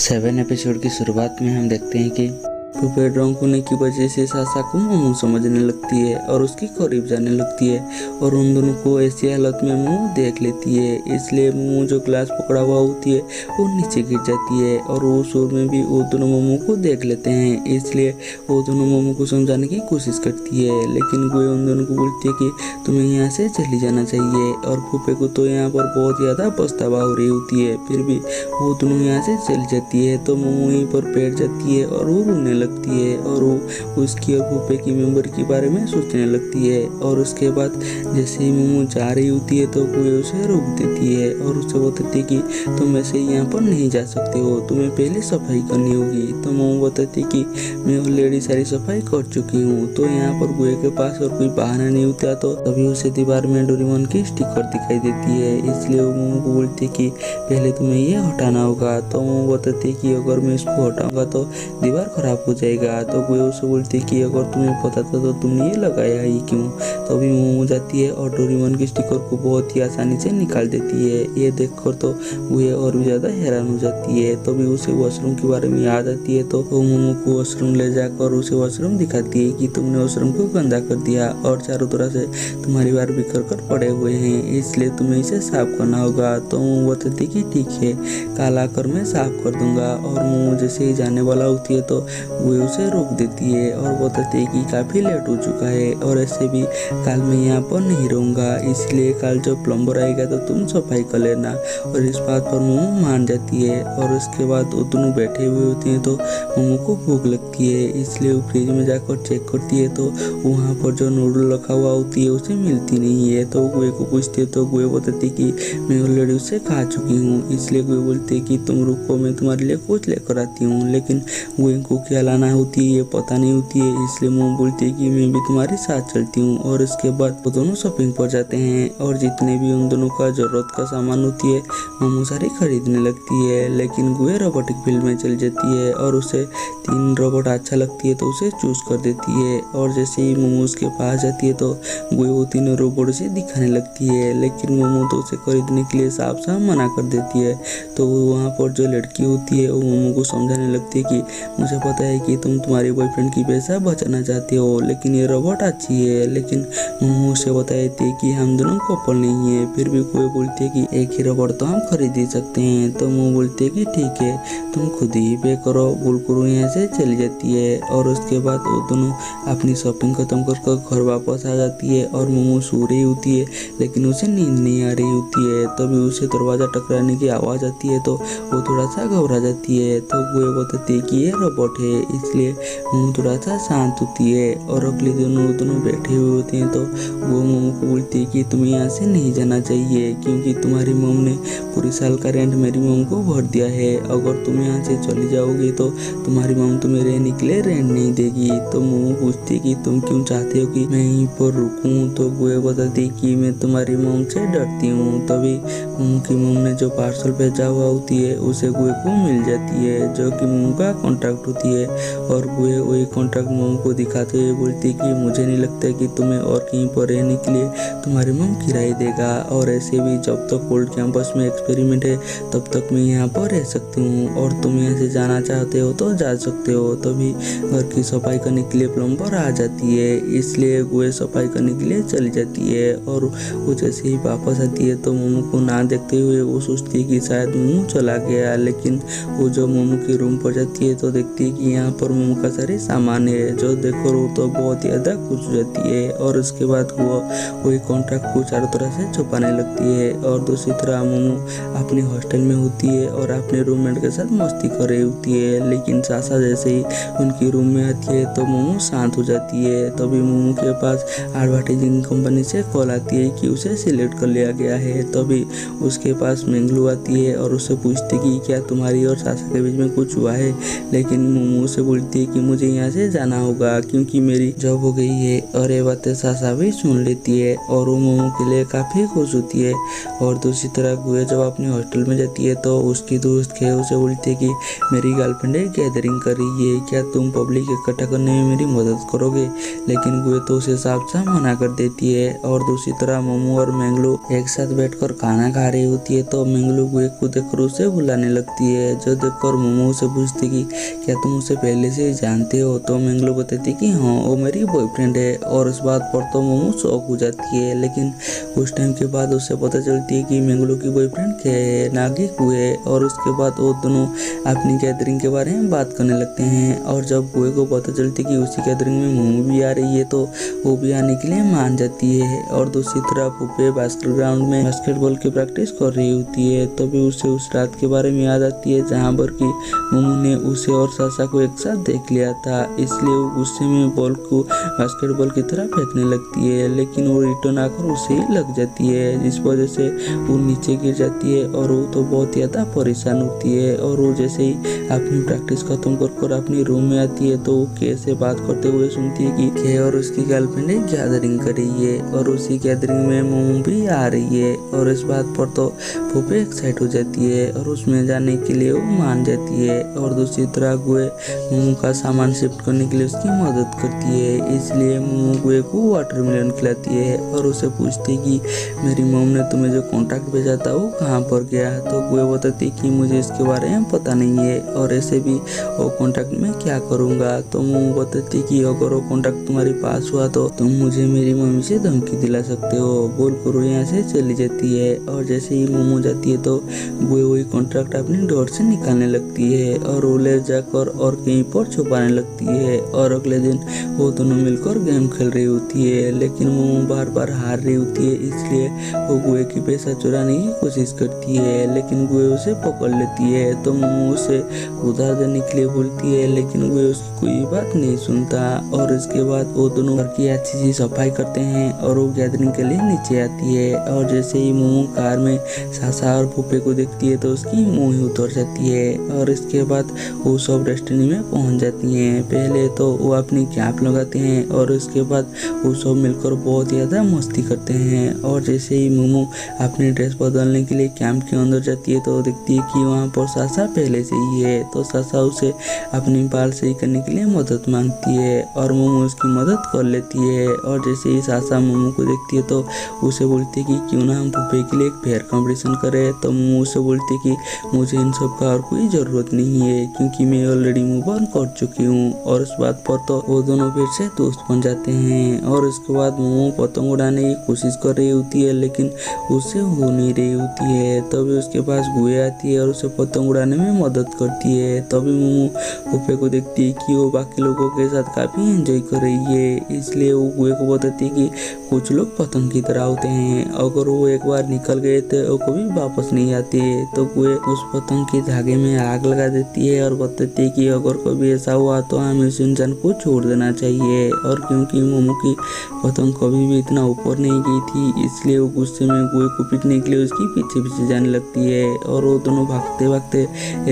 7 episode की शुरुआत में हम देखते हैं कि फूफे ड्रंक होने की वजह से सासा को मोमो समझने लगती है और उसके करीब जाने लगती है और उन दोनों को ऐसी हालत में मोमो देख लेती है। इसलिए मोमो जो ग्लास पकड़ा हुआ होती है वो नीचे गिर जाती है और वो शोर में भी वो दोनों मोमो को देख लेते हैं। इसलिए वो दोनों मोमो को समझाने की कोशिश करती है, लेकिन वो उन दोनों को बोलती है कि तुम्हें यहाँ से चली जाना चाहिए। और फूफे को तो यहाँ पर बहुत ज़्यादा पछतावा हो रही होती है, फिर भी वो दोनों यहाँ से चली जाती है। तो मोमो यहीं पर बैठ जाती है और वो रोने लगती है और वो उसकी और फूफे की मेंबर के बारे में सोचने लगती है। और उसके बाद जैसे ही मोमो जा रही होती है तो वो उसे रोक देती है और उसे बताती है कि तुम ऐसे यहाँ पर नहीं जा सकते हो, तुम्हें पहले सफाई करनी होगी। तो मोमो बताती है कि मैं ऑलरेडी सारी सफाई कर चुकी हूँ। तो यहाँ पर गुए के पास और कोई बहाना नहीं होता, तो तभी उसे दीवार में डोरेमोन की स्टिकर दिखाई देती है। इसलिए वो मोमो को बोलती है कि पहले तुम्हें ये हटाना होगा। तो मोमो बताती है कि अगर मैं इसको हटाऊंगा तो दीवार खराब हो जाएगा। तो गुए उसे बोलती है कि अगर तुम्हें पता था तो तुमने ये लगाया ही क्यों। तो अभी मोमो जाती है और डोरेमोन की स्टिकर को बहुत ही आसानी से निकाल देती है। ये देखकर तो गुए और भी ज्यादा हैरान हो जाती है। तभी उसे वॉशरूम के बारे में याद आती है, तो वो मोमो को वॉशरूम ले जाकर उसे वॉशरूम दिखाती है कि तुमने वॉशरूम को गंदा कर दिया और चारों तरह से तुम्हारे बार बिखर कर पड़े हुए हैं, इसलिए तुम्हें इसे साफ करना होगा। तो मोमो बताती है कि ठीक है, कल आकर मैं साफ कर दूंगा। और मोमो जैसे ही जाने वाला होती है तो वो उसे रोक देती है और बताती है कि काफ़ी लेट हो चुका है और ऐसे भी कल मैं यहाँ पर नहीं रहूँगा, इसलिए कल जब प्लम्बर आएगा तो तुम सफाई कर लेना। और इस बात पर मोमो मान जाती है। और उसके बाद वो दोनों बैठे हुए होते हैं तो मोमो को भूख लगती है, इसलिए वो फ्रिज में जाकर चेक करती है तो वहाँ पर जो नूडल रखा हुआ होती है उसे मिलती नहीं है। तो गुए को पूछती है तो गुए बताती है कि मैं ऑलरेडी उसे खा चुकी हूँ। इसलिए गुए बोलती है कि तुम रुको, मैं तुम्हारे लिए कुछ लेकर आती हूँ। लेकिन गुए को क्या लाना होती है ये पता नहीं होती है, इसलिए मोमो बोलती है कि मैं भी तुम्हारे साथ चलती हूँ। और इसके बाद वो दोनों शॉपिंग पर जाते हैं और जितने भी उन दोनों का जरूरत का सामान होती है मोमो सारी खरीदने लगती है। लेकिन गुए रोबोटिक फील्ड में चल जाती है और उसे 3 रोबोट अच्छा लगती है तो उसे चूज कर देती है। और जैसे ही मोमो उसके पास जाती है तो गुए वो तीनों रोबोट से दिखाने लगती है, लेकिन मोमो तो उसे खरीदने के लिए साफ साफ मना कर देती है। तो वहाँ पर जो लड़की होती है वो मोमो को समझाने लगती है कि मुझे पता है कि तुम तुम्हारे बॉयफ्रेंड की पैसा बचाना चाहते हो, लेकिन ये रोबोट अच्छी है। लेकिन मोमो उसे बताती है कि हम दोनों कपल नहीं है। फिर भी कोई बोलती है कि एक ही रोबोट तो हम खरीद ही सकते हैं। तो मोमो बोलती है कि ठीक है, तुम खुद ही पे करो। बोलकर यहाँ से चली जाती है और उसके बाद वो दोनों अपनी शॉपिंग खत्म कर घर वापस आ जाती है। और मोमो सो रही होती है लेकिन उसे नींद नहीं आ रही होती है। तभी उसे दरवाजा टकराने की आवाज़ आती है तो वो थोड़ा सा घबरा जाती है। तो वो बताती है कि ये रोबोट है, इसलिए मोमो थोड़ा सा शांत होती है। और अगले दिन वो दोनों बैठे हुए होते हैं तो वो मोमो को बोलती है कि तुम्हें यहाँ से नहीं जाना चाहिए, क्योंकि तुम्हारी मम ने पूरे साल का रेंट मेरी मम को भर दिया है। अगर तुम यहाँ से चली जाओगी तो तुम्हारी मम तुम्हें रहने के लिए रेंट नहीं देगी। तो मोमो पूछती है कि तुम क्यों चाहते हो कि मैं यहीं पर रुकूं। तो गुए बताती है कि मैं तुम्हारी मम से डरती हूँ। तभी मोमो की मम ने जो पार्सल भेजा हुआ होती है उसे गुए को मिल जाती है, जो कि मोमो का कॉन्ट्रैक्ट होती है। और गुए वही कॉन्ट्रैक्ट मोमो को दिखाते हुए बोलती है कि मुझे नहीं लगता कि तुम्हें और कहीं पर रहने के लिए तुम्हारी मम किराया देगा, और ऐसे भी जब तक कोल्ड कैंपस में एक्सपेरिमेंट है तब तक मैं यहाँ पर रह सकती हूँ, और तुम यहाँ से जाना चाहते हो तो जा सकते हो। तभी घर की सफाई करने के लिए प्लम्बर आ जाती है, इसलिए गुए सफाई करने के लिए चली जाती है। और वो जैसे ही वापस आती है तो मोमो को ना देखते हुए वो सोचती है कि शायद मोमो चला गया। लेकिन वो जो मोमो के रूम पर जाती है तो देखती है कि यहाँ पर मोमो का सारे सामान है, जो देखो वो तो बहुत ही ज़्यादा खुश हो जाती है। और उसके बाद वो वही कॉन्ट्रैक्ट को चारों तरह से छुपाने लगती है। और दूसरी तरह मोमो अपने हॉस्टल में होती है और अपने रूममेट के साथ मस्ती कर रही होती है। लेकिन सासा जैसे ही उनकी रूम में आती है तो मोमो शांत हो जाती है। तभी मोमो के पास एडवर्टाइजिंग कंपनी से कॉल आती है कि उसे सिलेक्ट कर लिया गया है। तभी उसके पास मेंगलू आती है और उससे पूछती कि क्या तुम्हारी और सासा के बीच में कुछ हुआ है। लेकिन मोमो उसे बोलती है कि मुझे यहाँ से जाना होगा क्योंकि मेरी जॉब हो गई है। और ये बातें सासा भी सुन लेती है और वो मोमो के लिए काफी खुश होती है। और दूसरी तरह गुए जब अपने हॉस्टल में जाती है तो उसकी दोस्त खे उसे बोलती है कि मेरी गर्लफ्रेंड गैदरिंग कर रही है, क्या तुम पब्लिक इकट्ठा करने में मेरी मदद करोगे। लेकिन गुए तो उसे साफ साफ मना कर देती है। और दूसरी तरह मोमो और मैंगलो एक साथ बैठकर खाना खा रही होती है तो मैंगलो गुए को देखकर उसे बुलाने लगती है, जो देखकर मोमो उसे पूछती कि क्या तुम उसे पहले से जानते हो। तो मैंगलो बताती कि हाँ वो मेरी बॉयफ्रेंड है। और इस बात पर तो मोमो शॉक हो जाती है, लेकिन कुछ टाइम के बाद उसे पता चलती है कि मैंगलो की बॉयफ्रेंड क्या है, नागी गुए। और उसके बाद वो दोनों अपनी गैदरिंग के बारे में बात करने लगते हैं। और जब गुए को पता चलती कि उसी गैदरिंग में मोमो भी आ रही है तो वो भी आने के लिए मान जाती है। और दूसरी तरफ पुप्पे बास्केट ग्राउंड में बास्केटबॉल की प्रैक्टिस कर रही होती है, तभी उसे उस रात के बारे में याद आती है जहाँ पर कि मोमो ने उसे और सासा को एक साथ देख लिया था। इसलिए वो गुस्से में बॉल को बास्केटबॉल की तरह फेंकने लगती है, लेकिन वो रिटर्न आकर उसे ही लग जाती है, जिस वजह से वो नीचे गिर जाती है। और वो तो बहुत ज़्यादा परेशान होती है। और वो जैसे ही अपनी प्रैक्टिस खत्म कर अपनी रूम में आती है तो वो के से बात करते हुए सुनती है कि के और उसकी गर्लफ्रेंड गैदरिंग कर रही है और उसी गैदरिंग में मोमो भी आ रही है। और इस बात पर तो पुप्पे एक्साइट हो जाती है और उसमें जाने के लिए वो मान जाती है। और दूसरी तरह गुए मोमो का सामान शिफ्ट करने के लिए उसकी मदद करती है, इसलिए मोमो गुए को वाटरमेलन खिलाती है और उसे पूछती कि मेरी मॉम ने तुम्हें जो कॉन्ट्रैक्ट भेजा था वो कहाँ पर गया। तो गुए बताती कि मुझे इसके बारे में पता नहीं है और ऐसे भी वो कॉन्ट्रैक्ट में क्या करूँगा। तो मोमो बताती कि अगर वो कॉन्ट्रैक्ट तुम्हारे पास हुआ तो तुम मुझे मेरी मम्मी से धमकी दिला सकते हो, बोल कर वो यहाँ से चली जाती है। और जैसे ही मोमो जाती है तो गुए वही कॉन्ट्रैक्ट अपनी डोर से निकालने लगती है और वो ले जाकर और कहीं पर छुपाने लगती है। और अगले दिन वो दोनों मिलकर गेम खेल रही होती है, लेकिन मोमो बार बार हार रही होती है, इसलिए वो गुए की पैसा चुराने की कोशिश करती है, लेकिन गुए उसे पकड़ लेती है। तो मोमो उसे उधार देने के लिए बोलती है, लेकिन गुए उसकी कोई बात नहीं सुनता। और इसके बाद वो दोनों घर की अच्छी सी सफाई करते हैं और वो गैदरिंग के लिए नीचे आती है। और जैसे ही मोमो कार में सासा और पुप्पे को देखती है तो उसकी मुँह ही उतर जाती है। और इसके बाद वो सब डेस्टिनी में पहुंच जाती हैं। पहले तो वो अपनी कैप लगाते हैं और उसके बाद वो सब मिलकर बहुत ज़्यादा मस्ती करते हैं। और जैसे ही मोमो अपनी ड्रेस बदलने के लिए कैंप के अंदर जाती है तो देखती है कि वहाँ पर सासा पहले से ही है। तो सासा उसे अपनी बाल सही करने के लिए मदद मांगती है और मोमो उसकी मदद कर लेती है। और जैसे ही सासा मोमो को देखती है तो उसे बोलती है कि क्यों ना हम पुप्पे के लिए एक फेयर कंपटीशन करें। तो मोमो उसे बोलती है कि मुझे इन सब का और कोई ज़रूरत नहीं है क्योंकि मैं ऑलरेडी मूव ऑन कर चुकी हूँ। और उस बात पर तो वो दोनों फिर से दोस्त बन जाते हैं। और उसके बाद मोमो पतंग उड़ाने की कोशिश कर रही होती है, लेकिन उससे हो नहीं रही होती है। तभी उसके पास गुए आती है और उसे पतंग उड़ाने में मदद करती है। तभी मोमो पुप्पे को देखती है कि वो बाकी लोगों के साथ काफ़ी एंजॉय कर रही है, इसलिए वो गुए को बताती है कि कुछ लोग पतंग की तरह होते हैं, अगर वो एक बार निकल गए तो वो कभी वापस नहीं आते। तो गुए उस पतंग के धागे में आग लगा देती है और बताती है कि अगर कभी ऐसा हुआ तो हमें उस इंसान को छोड़ देना चाहिए। और क्योंकि मोमो की पतंग कभी भी इतना ऊपर नहीं गई थी, इसलिए वो गुस्से में गुए को पीटने के लिए उसकी पीछे पीछे जाने लगती है। और वो दोनों भागते भागते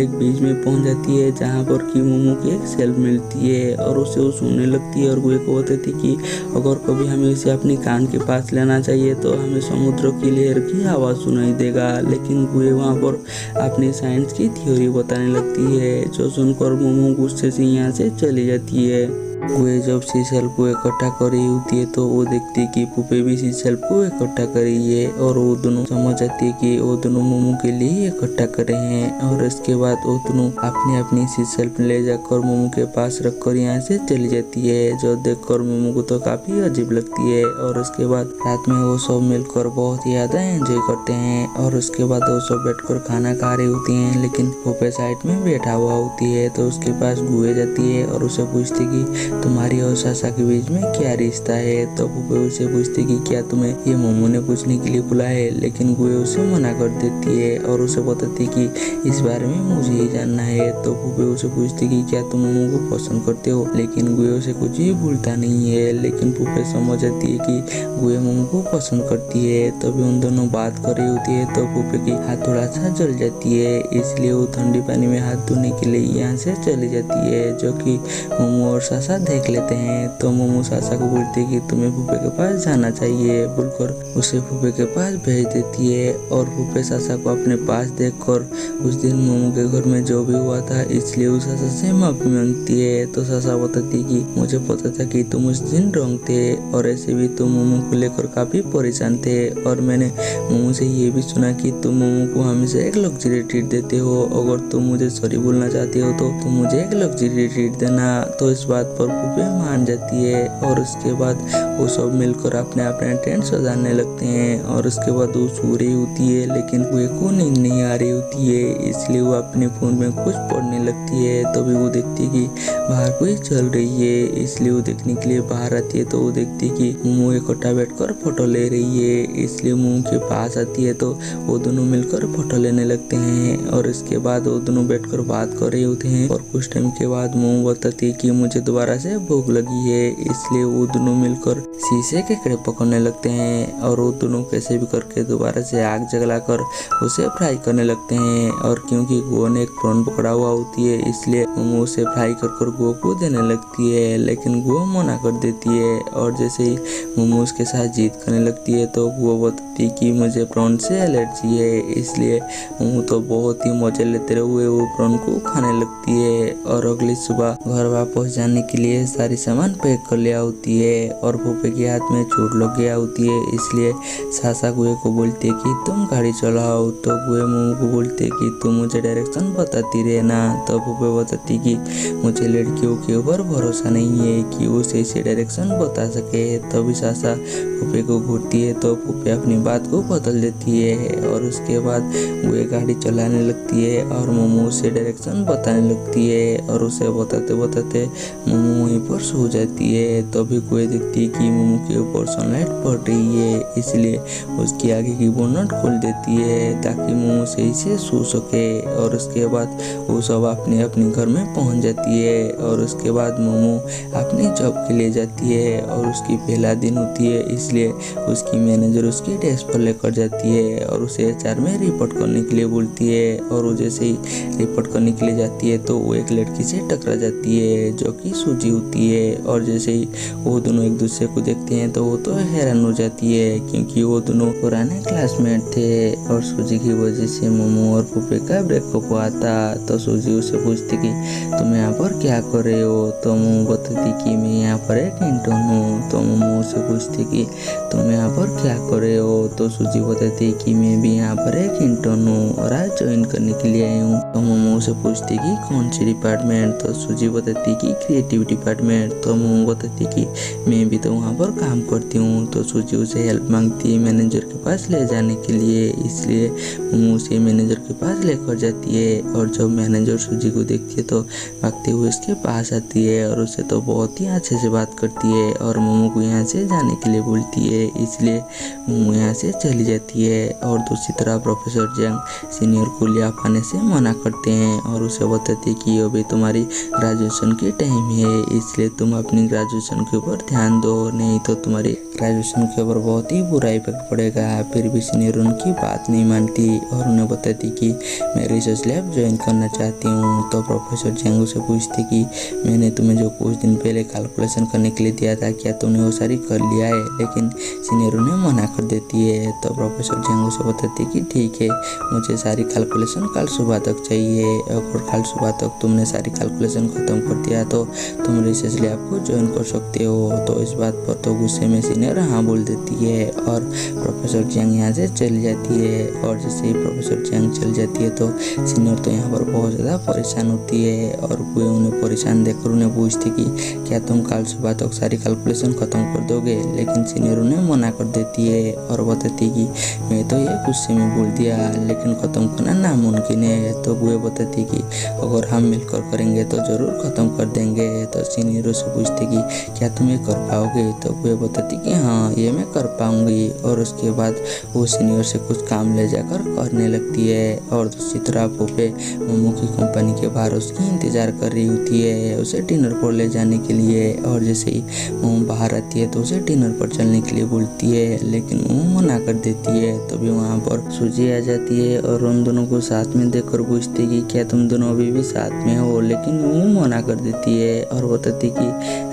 एक बीच में पहुंच जाती है जहाँ पर कि मोमो की एक सेल्फ मिलती है और उसे वो सुनने लगती है और गुए को बताती कि अगर कभी हमें इसे अपने कान के पास लेना चाहिए तो हमें समुद्र की लहर की आवाज़ सुनाई देगा। लेकिन गुए वहाँ पर अपनी साइंस की थ्योरी बताने लगती है, जो सुनकर मोमो गुस्से से यहाँ से चली जाती है। गुए जब सीसेल को इकट्ठा कर रही होती है तो वो देखती है कि पुप्पे भी सीसेल को इकट्ठा कर रही है और वो दोनों समझ जाती है कि वो दोनों मोमो के लिए इकट्ठा कर रहे हैं। और इसके बाद वो दोनों अपनी अपनी सीसेल ले जाकर मोमो के पास रखकर यहाँ से चली जाती है, जो देखकर मोमो को तो काफी अजीब लगती है। और उसके बाद रात में वो सब मिलकर बहुत ही ज्यादा एंजॉय करते हैं। और उसके बाद वो सब बैठकर खाना खा रही होती है, लेकिन पुप्पे साइड में बैठा हुआ होती है। तो उसके पास गुए जाती है और उसे पूछती कि तुम्हारी और सासा के बीच में क्या रिश्ता है। तो फूफे उसे पूछती कि क्या तुम्हें ये मोमो ने पूछने के लिए बुलाया है, लेकिन गुए उसे मना कर देती है और उसे बताती कि इस बारे में मुझे ही जानना है। तो फूफे उसे पूछती कि क्या तुम मोमो को पसंद करते हो, लेकिन गुए उसे कुछ भी भूलता नहीं है। लेकिन फूफे समझ जाती है कि गुए मोमो को पसंद करती है। तभी उन दोनों बात कर रही होती है तो फूफे की हाथ थोड़ा सा जल जाती है, इसलिए वो ठंडी पानी में हाथ धोने के लिए यहाँ से चली जाती है, जो कि मोमो और सासा देख लेते हैं। तो मोमो सासा को बोलती है कि तुम्हें फूफे के पास जाना चाहिए बोलकर उसे फूफे के पास भेज देती है। और फूफे सासा को अपने पास देखकर उस दिन मोमो के घर में जो भी हुआ था इसलिए उस सासा से माफी मांगती है। तो सासा बताती है कि मुझे पता था कि तुम उस दिन रॉन्ग थे और ऐसे भी तुम मोमो को लेकर काफी परेशान थे, और मैंने मोमो से ये भी सुना कि तुम मोमो को हमेशा एक लग्जरी ट्रीट देते हो। अगर तुम मुझे सॉरी बोलना चाहते हो तो तुम मुझे एक लग्जरी ट्रीट देना। तो इस बात पर फूफे मान जाती है और उसके बाद वो सब मिलकर अपने अपने टेंट सजाने लगते हैं। और उसके बाद वो सो रही होती है, लेकिन गुए को नींद नहीं आ रही होती है, इसलिए वो अपने फोन में कुछ पढ़ने लगती है। तभी वो देखती है कि बाहर कोई चल रही है, इसलिए वो देखने के लिए बाहर आती है। तो वो देखती है कि मोमो इकट्ठा बैठकर फोटो ले रही है, इसलिए मोमो के पास आती है तो वो दोनों मिलकर फोटो लेने लगते हैं। और इसके बाद वो दोनों बैठकर बात कर रहे होते हैं। और कुछ टाइम के बाद मोमो बताती है कि मुझे दोबारा से भूख लगी है, इसलिए वो दोनों मिलकर शीशे के केकड़े पकड़ने लगते हैं। और वो दोनों कैसे भी करके दोबारा से आग जलाकर उसे फ्राई करने लगते हैं। और क्योंकि गुओ ने एक प्रॉन पकड़ा हुआ होती है, इसलिए मोमो उसे फ्राई कर गुओ को देने लगती है, लेकिन गुओ मना कर देती है। और जैसे ही मोमो उसके साथ जीत करने लगती है तो गुओ बताती है कि मुझे प्रॉन से एलर्जी है, इसलिए मोमो तो बहुत ही मजे लेते हुए वो प्रॉन को खाने लगती है। और अगली सुबह घर वापस जाने के लिए सारी सामान पैक कर लिया होती है और फूफे के हाथ में चोट लग गया होती है, इसलिए सासा गुए को बोलते है कि तुम गाड़ी चलाओ। तो गुए मोमो को बोलते है कि तुम मुझे डायरेक्शन बताती रहना। तो फूफे बताती कि मुझे लड़कियों के ऊपर भरोसा नहीं है कि वो सही से डायरेक्शन बता सके। तभी सासा फूफे को घूरती है तो फूफे अपनी बात को बदल देती है और उसके बाद गुए गाड़ी चलाने लगती है और मोमो उसे डायरेक्शन बताने लगती है। और उसे बताते बताते मोमो वहीं पर सो जाती है। तभी गुए देखती है कि मोमो के ऊपर सनलाइट पड़ रही है, इसलिए उसकी आगे की बोनट खोल देती है ताकि मोमो सही से सो सके। और उसके बाद वो सब अपने अपने घर में पहुंच जाती है। और उसके बाद मोमो अपनी जॉब के लिए जाती है और उसकी पहला दिन होती है, इसलिए उसकी मैनेजर उसकी डेस्क पर लेकर जाती है और उसे एचआर में रिपोर्ट करने के लिए बोलती है। और वो जैसे ही रिपोर्ट करने के लिए जाती है तो वो एक लड़की से टकरा जाती है जो कि सूजी होती है। और जैसे ही वो दोनों एक दूसरे को देखते हैं तो वो तो हैरान हो जाती है क्योंकि वो दोनों पुराने क्लासमेट थे और सूजी की वजह से मोमो और फूफे का ब्रेकअप हुआ था। तो सूजी उसे पूछती कि तुम यहाँ पर क्या कर रहे हो। तो मोमो बताती कि मैं यहाँ पर एक इंटर्न हूँ। तो मोमो उसे पूछती कि तुम यहाँ पर क्या कर रहे हो। तो सूजी बताती कि मैं भी यहाँ पर एक इंटर्न हूँ और आज ज्वाइन करने के लिए आई हूँ। तो मोमो उसे पूछती कि कौन सी डिपार्टमेंट। तो सूजी बताती कि क्रिएटिव डिपार्टमेंट। तो मोमो बताती कि मैं भी तो वहाँ पर काम करती हूँ। तो सूजी उसे हेल्प मांगती है मैनेजर के पास ले जाने के लिए, इसलिए मोमो उसे मैनेजर के पास लेकर जाती है। और जब मैनेजर सूजी को देखती है तो भागते हुए उसके पास आती है और उसे तो बहुत ही अच्छे से बात करती है और मोमो को यहाँ से जाने के लिए बोलती है, इसलिए मोमो यहाँ से चली जाती है। और दूसरी तरफ प्रोफेसर जंग सीनियर को लिया पाने से मना करते हैं और उसे बताते कि अभी तुम्हारी ग्रेजुएशन की टाइम है, इसलिए तुम अपनी ग्रेजुएशन के ऊपर ध्यान दो, नहीं तो तुम्हारी ग्रेजुएशन के ऊपर बहुत ही बुरा इफेक्ट पड़ेगा। फिर भी सीनियर उनकी बात नहीं मानती और उन्हें बताती कि मैं रिसर्च लैब ज्वाइन करना चाहती हूँ। तो प्रोफेसर जंग से पूछती कि मैंने तुम्हें जो कुछ दिन पहले कैलकुलेशन करने के लिए दिया था क्या तुमने वो सारी कर लिया है, लेकिन सीनियर उन्हें मना कर देती है। तो प्रोफेसर जंग से बताती कि ठीक है, मुझे सारी कैलकुलेशन कल सुबह तक चाहिए, अगर कल सुबह तक तुमने सारी कैलकुलेशन खत्म कर दिया तो तुम रिसर्च लैब को ज्वाइन कर सकते हो। तो इस बात पर तो गुस्से में सीनियर सीनियर हाँ बोल देती है और प्रोफेसर जियांग यहाँ से चली जाती है। और जैसे ही प्रोफेसर जियांग चल जाती है तो सीनियर तो यहाँ पर बहुत ज़्यादा परेशान होती है और वो उन्हें परेशान देखकर उन्हें पूछती कि क्या तुम कल सुबह तक सारी कैलकुलेशन ख़त्म कर दोगे, लेकिन सीनियर उन्हें मना कर देती है और बताती कि मैं तो ये गुस्से में बोल दिया, लेकिन ख़त्म करना नामुमकिन है। तो वो बताती कि अगर हम मिलकर करेंगे तो ज़रूर ख़त्म कर देंगे। तो सीनियर से पूछते कि क्या तुम ये कर पाओगे, तो वो बताती कि हाँ ये मैं कर पाऊंगी। और उसके बाद वो सीनियर से कुछ काम ले जाकर करने लगती है। और दूसरी तरफ पोपे मोमो की कंपनी के बाहर उसकी इंतज़ार कर रही होती है उसे डिनर पर ले जाने के लिए। और जैसे ही मोमो बाहर आती है तो उसे डिनर पर चलने के लिए बोलती है, लेकिन मोमो मना कर देती है। तभी वहाँ पर सूजी आ जाती है और उन दोनों को साथ में देखकर पूछती कि क्या तुम दोनों अभी भी साथ में हो, लेकिन मोमो मना कर देती है और बताती कि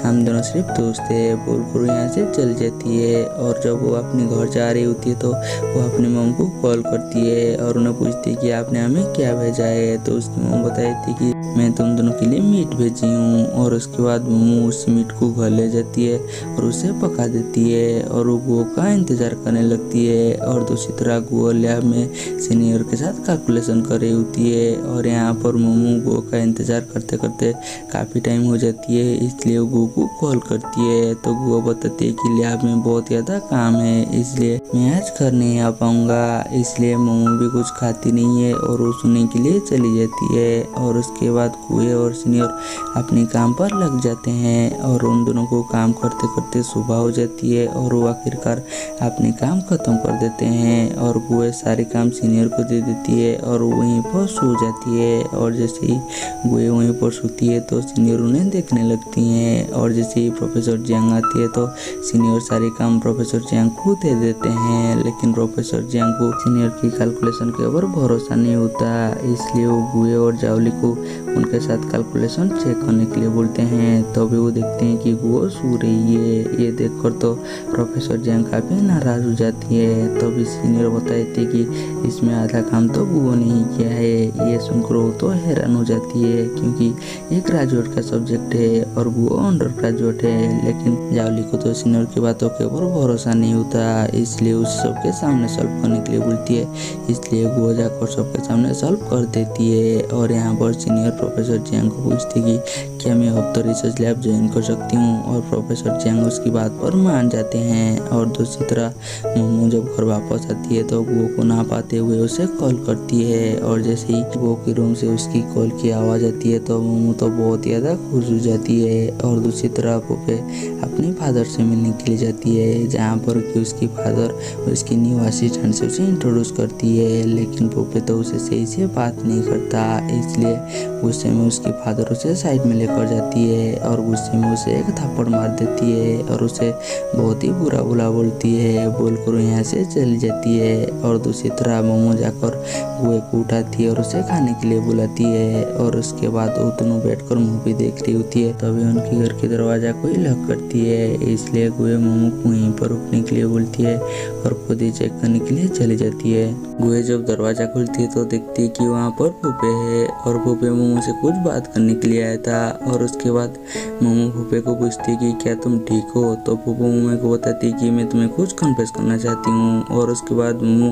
हम दोनों सिर्फ दोस्त है बोलकर यहाँ से चल जाती है। और जब वो अपने घर जा रही होती है तो वो अपनी मम को कॉल करती है और उन्हें पूछती है कि आपने हमें क्या भेजा है। तो उसकी मम बताती कि मैं तुम दोनों के लिए मीट भेजी हूँ। और उसके बाद मोमो उस मीट को घर ले जाती है और उसे पका देती है और वो गुओ का इंतज़ार करने लगती है। और दूसरी तरह गुओ लैब में सीनियर के साथ कैलकुलेशन कर रही होती है और यहाँ पर मोमो गुओ का इंतज़ार करते करते काफ़ी टाइम हो जाती है, इसलिए गुओ को कॉल करती है। तो गुओ बताती है कि लैब में बहुत ज़्यादा काम है इसलिए मैं आज घर नहीं आ पाऊँगा, इसलिए मोमो भी कुछ खाती नहीं है और वो सोने के लिए चली जाती है। और उसके बाद गुए और सीनियर अपने काम पर लग जाते हैं और उन दोनों को काम करते करते सुबह हो जाती है और वो आखिरकार अपने काम ख़त्म कर देते हैं। और गुए सारे काम सीनियर को दे देती है और वहीं पर सो जाती है। और जैसे ही गुए वहीं पर सोती है तो सीनियर उन्हें देखने लगती हैं। और जैसे ही प्रोफेसर जियांग आती है तो सीनियर सारे काम प्रोफेसर जियांग को दे देते हैं, लेकिन प्रोफेसर जियांग को सीनियर की कैलकुलेशन के ऊपर भरोसा नहीं होता, इसलिए वो गुए और जावली को उनके साथ कैलकुलेशन चेक करने के लिए बोलते हैं। तो भी वो देखते हैं कि गुओ सो रही है। ये देखकर तो प्रोफेसर जियांग काफ़ी नाराज़ हो जाती है। तो भी सीनियर बताती है कि इसमें आधा काम तो गुओ ने ही किया है। ये सुनकर वो तो हैरान हो जाती है क्योंकि ये ग्रेजुएट का सब्जेक्ट है और गुओ अंडर ग्रेजुएट है, लेकिन जावली को तो सीनियर की बातों के ऊपर भरोसा नहीं होता, इसलिए उस सबके सामने सॉल्व करने के लिए बोलती है। इसलिए गुओ जाकर सबके सामने सॉल्व कर देती है। और यहाँ पर सीनियर प्रोफेसर जियांग को पूछती कि क्या मैं अब तो रिसर्च लैब ज्वाइन कर सकती हूँ, और प्रोफेसर जियांग उसकी बात पर मान जाते हैं। और दूसरी तरह मोमो जब घर वापस आती है तो गुओ को ना पाते हुए उसे कॉल करती है। और जैसे ही गुओ के रूम से उसकी कॉल की आवाज़ आती है तो मोमो तो बहुत ज़्यादा खुश हो जाती है। और दूसरी तरह पोपे अपने फादर से मिलने के लिए जाती है, जहाँ पर कि उसकी फादर उसकी न्यू असिस्टेंट से उसे इंट्रोड्यूस करती है, लेकिन पोपे तो उसे सही से बात नहीं करता, इसलिए गुस्से में उसकी फादर उसे साइड में लेकर जाती है और गुस्से में उसे एक थप्पड़ मार देती है और उसे बहुत ही बुरा बुरा बोलती है, बोलकर यहाँ से चली जाती है। और दूसरी तरह मोमो जाकर गुए को उठाती है और उसे खाने के लिए बुलाती है। और उसके बाद वो दोनों बैठकर मूवी देख रही होती है, तभी उनके घर के दरवाजा कोई लॉक करती है, इसलिए गुए मोमो को वहीं पर रुकने के लिए बोलती है और खुद ही चेक करने के लिए चली जाती है। गुए जब दरवाजा खोलती है तो देखती है कि वहाँ पर फूफे है और फूफे मोमो से कुछ बात करने के लिए आया था। और उसके बाद मोमो फूफे को पूछती है कि क्या तुम ठीक हो, तो फूफो मोमो को बताती है कि मैं तुम्हें कुछ कन्फेस करना चाहती हूँ। और उसके बाद मोमो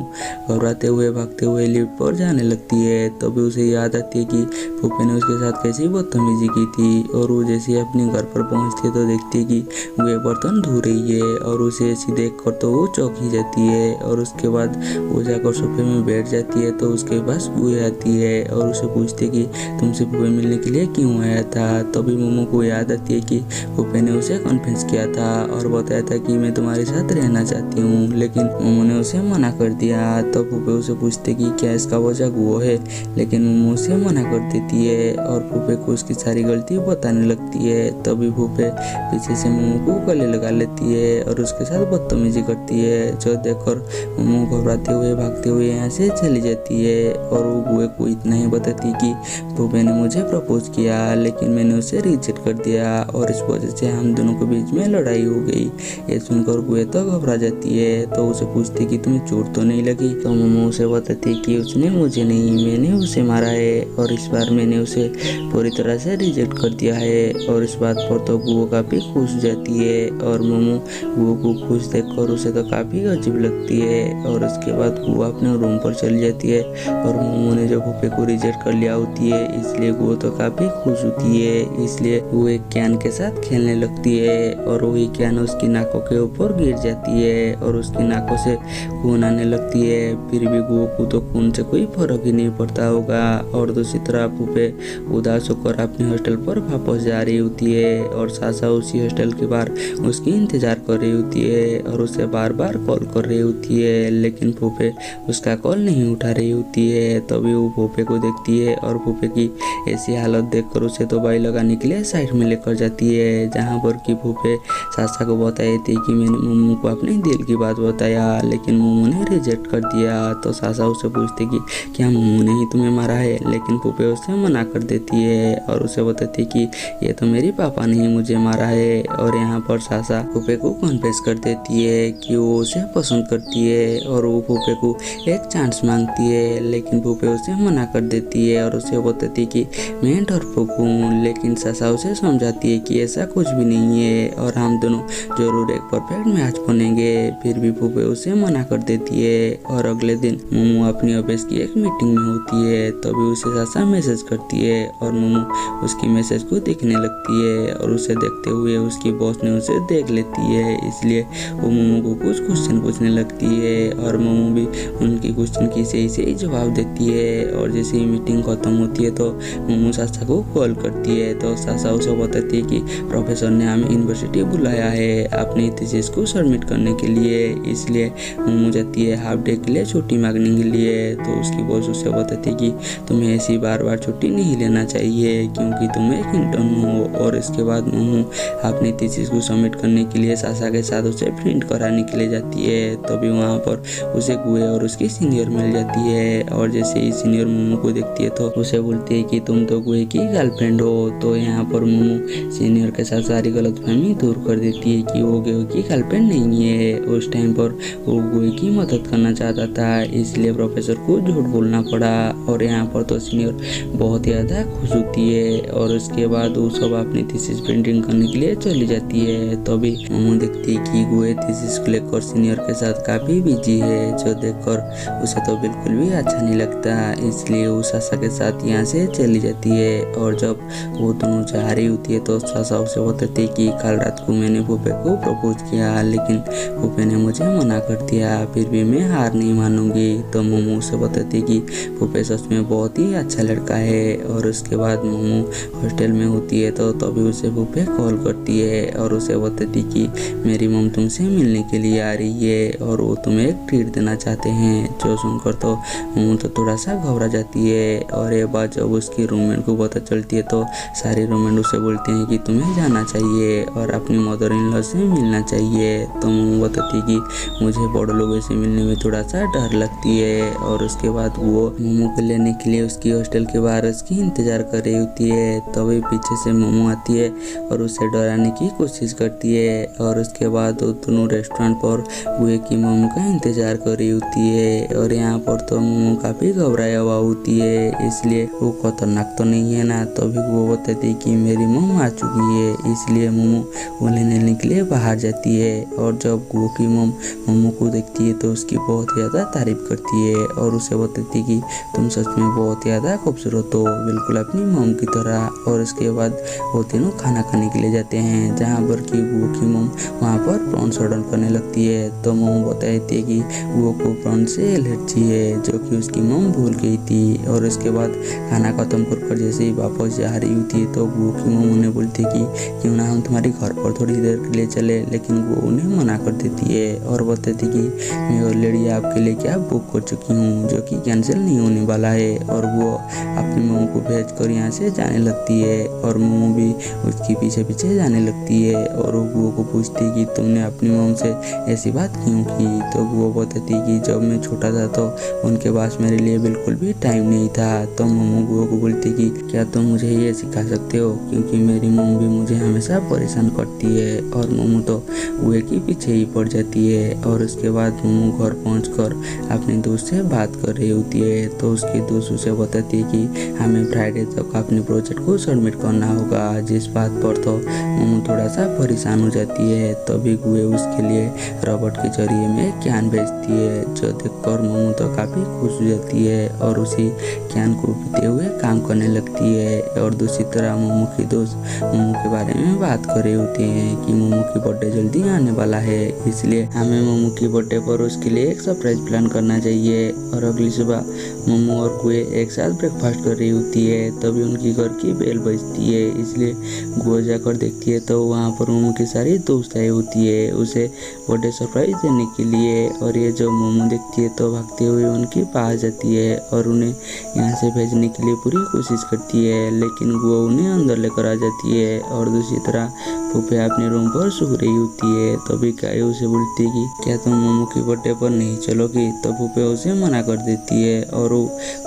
घबराते हुए भागते हुए लिफ्ट पर जाने लगती है, तभी उसे याद आती है कि फूफे ने उसके साथ कैसी बदतमीजी की थी। और वो जैसे अपने घर पर पहुँचती है तो देखती है कि वो बर्तन धो रही है और उसे ऐसी देख कर तो वो चौंक ही जाती है। और उसके बाद वो जाकर सोफे में बैठ जाती है तो उसके पास गुए आती है और उसे पूछती है कि तुमसे फूफे मिलने के लिए क्यों आया था। तभी मोमो को याद आती है कि फूफे ने उसे कन्फेस किया था और बताया था कि मैं तुम्हारे साथ रहना चाहती हूँ, लेकिन मोमो ने उसे मना कर दिया। तो फूफे उसे पूछते कि क्या इसका वजह गुओ है, लेकिन मोमो उसे मना कर देती है और फूफे को उसकी सारी गलती बताने लगती है। तभी फूफे पीछे से मोमो को गले लगा लेती है और उसके साथ बदतमीजी करती है, जो देखकर मोमो घबराते हुए भागते हुए यहाँ से चली जाती है। और वो गुए को इतना ही बताती कि फूफे ने मुझे प्रपोज किया, लेकिन मैं मैंने उसे रिजेक्ट कर दिया और इस वजह से हम दोनों के बीच में लड़ाई हो गई। ये सुनकर गुए तो घबरा जाती है, तो उसे पूछती कि तुम्हें चोट तो नहीं लगी। तो मोमो उसे बताती कि उसने मुझे नहीं, मैंने उसे मारा है और इस बार मैंने उसे पूरी तरह से रिजेक्ट कर दिया है। और इस बात पर तो गुओ काफ़ी खुश हो जाती है और मोमो गुओ को खुश देखकर उसे तो काफ़ी अजीब लगती है। और उसके बाद गुओ अपने रूम पर चली जाती है और मोमो ने जो फूफे को रिजेक्ट कर लिया होती है, इसलिए गुओ तो काफ़ी खुश होती है। इसलिए वो एक कैन के साथ खेलने लगती है और वही कैन उसकी नाकों के ऊपर गिर जाती है और उसकी नाकों से खून आने लगती है। फिर भी गुओ को तो खून से कोई फर्क ही नहीं पड़ता होगा। और दूसरी तरफ फूफे उदास होकर अपने हॉस्टल पर वापस जा रही होती है और सासा उसी हॉस्टल के बाहर उसकी इंतजार कर रही होती है और उसे बार बार कॉल कर रही होती है, लेकिन फूफे उसका कॉल नहीं उठा रही होती है। तभी वो फूफे को देखती है और फूफे की ऐसी हालत देखकर उसे तो बाई लगाने के लिए साइड में लेकर जाती है, जहाँ पर कि फूफे सासा को बताई थी कि मैंने मोमो को अपने दिल की बात बताया, लेकिन मोमो ने रिजेक्ट कर दिया। तो सासा उसे पूछती कि क्या मोमो ने ही तुम्हें मारा है, लेकिन फूफे उसे मना कर देती है और उसे बताती कि ये तो मेरे पापा ने ही मुझे मारा है। और यहाँ पर सासा फूफे को कन्फेस कर देती है कि वो उसे पसंद करती है और वो फूफे को एक चांस मांगती है, लेकिन फूफे उसे मना कर देती है और उसे बताती है कि मैं डरपोक हूँ। लेकिन सासा उसे समझाती है कि ऐसा कुछ भी नहीं है और हम दोनों जरूर एक परफेक्ट मैच बनेंगे। फिर भी फूफे उसे मना कर देती है और अगले दिन मोमो अपनी ऑफिस की एक मीटिंग में होती है, तभी उसे सासा मैसेज करती है और मोमो उसकी मैसेज को देखने लगती है और उसे देखते हुए उसकी बॉस ने उसे देख लेती है, इसलिए वो मोमो को कुछ क्वेश्चन पूछने लगती है और मोमो भी उनकी क्वेश्चन की सही जवाब देती है। और जैसे ही मीटिंग खत्म होती है तो मोमो सासा को कॉल करती है, तो सासा उसे बताती है कि प्रोफेसर ने हमें यूनिवर्सिटी बुलाया है अपनी थीसिस को सबमिट करने के लिए, इसलिए मोमो जाती है हाफ डे के लिए छुट्टी मांगने के लिए। तो उसकी बॉस उसे बताती है कि तुम्हें ऐसी बार छुट्टी नहीं लेना चाहिए क्योंकि तुम एक इंटर्न हो। और इसके बाद मोमो अपनी थीसिस को सबमिट करने के लिए सासा के साथ उसे प्रिंट कराने के लिए जाती है, तभी वहाँ पर उसे गुए और उसकी सीनियर मिल जाती है और जैसे ही सीनियर मोमो को देखती है तो उसे बोलती है कि तुम तो गुए की गर्लफ्रेंड हो। तो यहाँ पर मोमो सीनियर के साथ सारी गलतफहमी दूर कर देती है कि वो गुए की गर्लफ्रेंड नहीं है। उस टाइम पर वो गुए की मदद करना चाहता था, इसलिए प्रोफेसर को झूठ बोलना पड़ा और यहाँ पर तो सीनियर बहुत ज़्यादा खुश होती है और उसके बाद वो सब अपनी थीसिस प्रिंटिंग करने के लिए चली जाती है। तभी मोमो देखती है कि गुए थीसिस को लेकर सीनियर के साथ काफ़ी बिजी है, जो देखकर उसे तो बिल्कुल भी अच्छा नहीं लगता, इसलिए वो सासा के साथ यहाँ से चली जाती है। और जब वो दोनों जा रही होती है तो सासा उसे बताती है कि कल रात को मैंने फूफे को प्रपोज किया, लेकिन फूफे ने मुझे मना कर दिया, फिर भी मैं हार नहीं मानूंगी। तो मोमो उसे बताती है कि फूफे सच में बहुत ही अच्छा लड़का है। और उसके बाद मोमो हॉस्टल में होती है तो तभी उसे फूफे कॉल करती है और उसे बताती कि मेरी मम तुमसे मिलने के लिए आ रही है और वो तुम्हें एक ट्रीट देना चाहते हैं। जो सुनकर तो मोमो तो थोड़ा सा घबरा जाती है और ये बात जब उसकी रूममेट को पता चलती है तो सारे रूममेट उसे बोलते हैं कि तुम्हें जाना चाहिए और अपनी मदर इन लॉ से मिलना चाहिए। तो मोमो बताती है कि मुझे बड़े लोगों से मिलने में थोड़ा सा डर लगती है। और उसके बाद वो मोमो को लेने के लिए उसकी हॉस्टल के बाहर उसकी इंतजार कर रही होती है, तभी पीछे से मोमो आती है और उसे डराने की कोशिश करती है। और उसके बाद वो दोनों रेस्टोरेंट पर गुए की मोमो का इंतजार कर रही होती है और यहाँ पर तो मोमो काफ़ी घबराया हुआ होती है, इसलिए वो खतरनाक तो नहीं है ना। तभी वो बताती है कि मेरी मोम आ चुकी है, इसलिए मोमो वो लेने के लिए बाहर जाती है। और जब गुओ की मोम मोमो को देखती है तो उसकी बहुत ज़्यादा तारीफ करती है और उसे बताती है कि तुम सच में बहुत ज़्यादा खूबसूरत हो, बिल्कुल अपनी मोम की तरह। और उसके बाद वो तीनों खाना खाने के लिए जाते हैं, जहाँ पर कि गुओ की मोम वहाँ पर प्रॉन्स ऑर्डर करने लगती है। तो मोमो बताती है कि गुओ को प्रॉन्स से एलर्जी है, जो कि उसकी मोम भूल गई थी। और उसके बाद खाना खत्म कर जैसे ही वापस जा रही होती है तो गुओ की मोम उन्हें बोलती है कि क्यों ना हम तुम्हारे घर पर थोड़ी देर के लिए चले, लेकिन गुओ उन्हें मना कर देती है और बताती कि मैं ऑलरेडी आपके लिए कैब बुक कर चुकी हूँ, जो कि कैंसिल नहीं होने वाला है। और वो अपनी मोमो को भेज कर यहाँ से जाने लगती है और मोमो भी उसके पीछे पीछे जाने लगती है और वो गुओ को पूछती कि तुमने अपनी मोम से ऐसी बात क्यों की। तो गुओ बताती कि जब मैं छोटा था तो उनके पास मेरे लिए बिल्कुल भी टाइम नहीं था। तो मोमो गुओ को बोलती कि क्या तुम मुझे ये खा सकते हो, क्योंकि मेरी मम्मी भी मुझे हमेशा परेशान करती है। और मोमो तो गुए के पीछे ही पड़ जाती है। और उसके बाद मोमो घर पहुंचकर अपने दोस्त से बात कर रही होती है। तो उसकी दोस्त उसे बताती है कि हमें फ्राइडे तक अपने प्रोजेक्ट को सबमिट करना होगा, जिस बात पर तो मोमो थोड़ा सा परेशान हो जाती है। तभी गुए उसके लिए रॉबर्ट के जरिए में कैन भेजती है, जो देखकर मोमो तो काफ़ी खुश हो जाती है और उसी कैन को पीते हुए काम करने लगती है। और दूसरी तरह मोमो की दोस्त मोमो के बारे में बात कर रही होती हैं कि मोमो की बर्थडे जल्दी आने वाला है, इसलिए हमें मोमो की बर्थडे पर उसके लिए एक सरप्राइज प्लान करना चाहिए। और अगली सुबह मोमो और गुए एक साथ ब्रेकफास्ट कर रही होती है। तभी उनकी घर की बेल बजती है, इसलिए गुआ जाकर देखती है तो वहाँ पर मोमो की सारी दोस्त आई होती है उसे बर्थडे सरप्राइज देने के लिए। और ये जो मोमो देखती है तो भागते हुए उनके पास जाती है और उन्हें यहाँ से भेजने के लिए पूरी कोशिश करती है, लेकिन गुआ उन्हें अंदर लेकर आ जाती है। और दूसरी तरह फूफे अपने रूम पर सो रही होती है। तभी कायू उसे बोलती है कि क्या तुम मोमो की बर्थडे पर नहीं चलोगी? तो फूफे उसे मना कर देती है और वो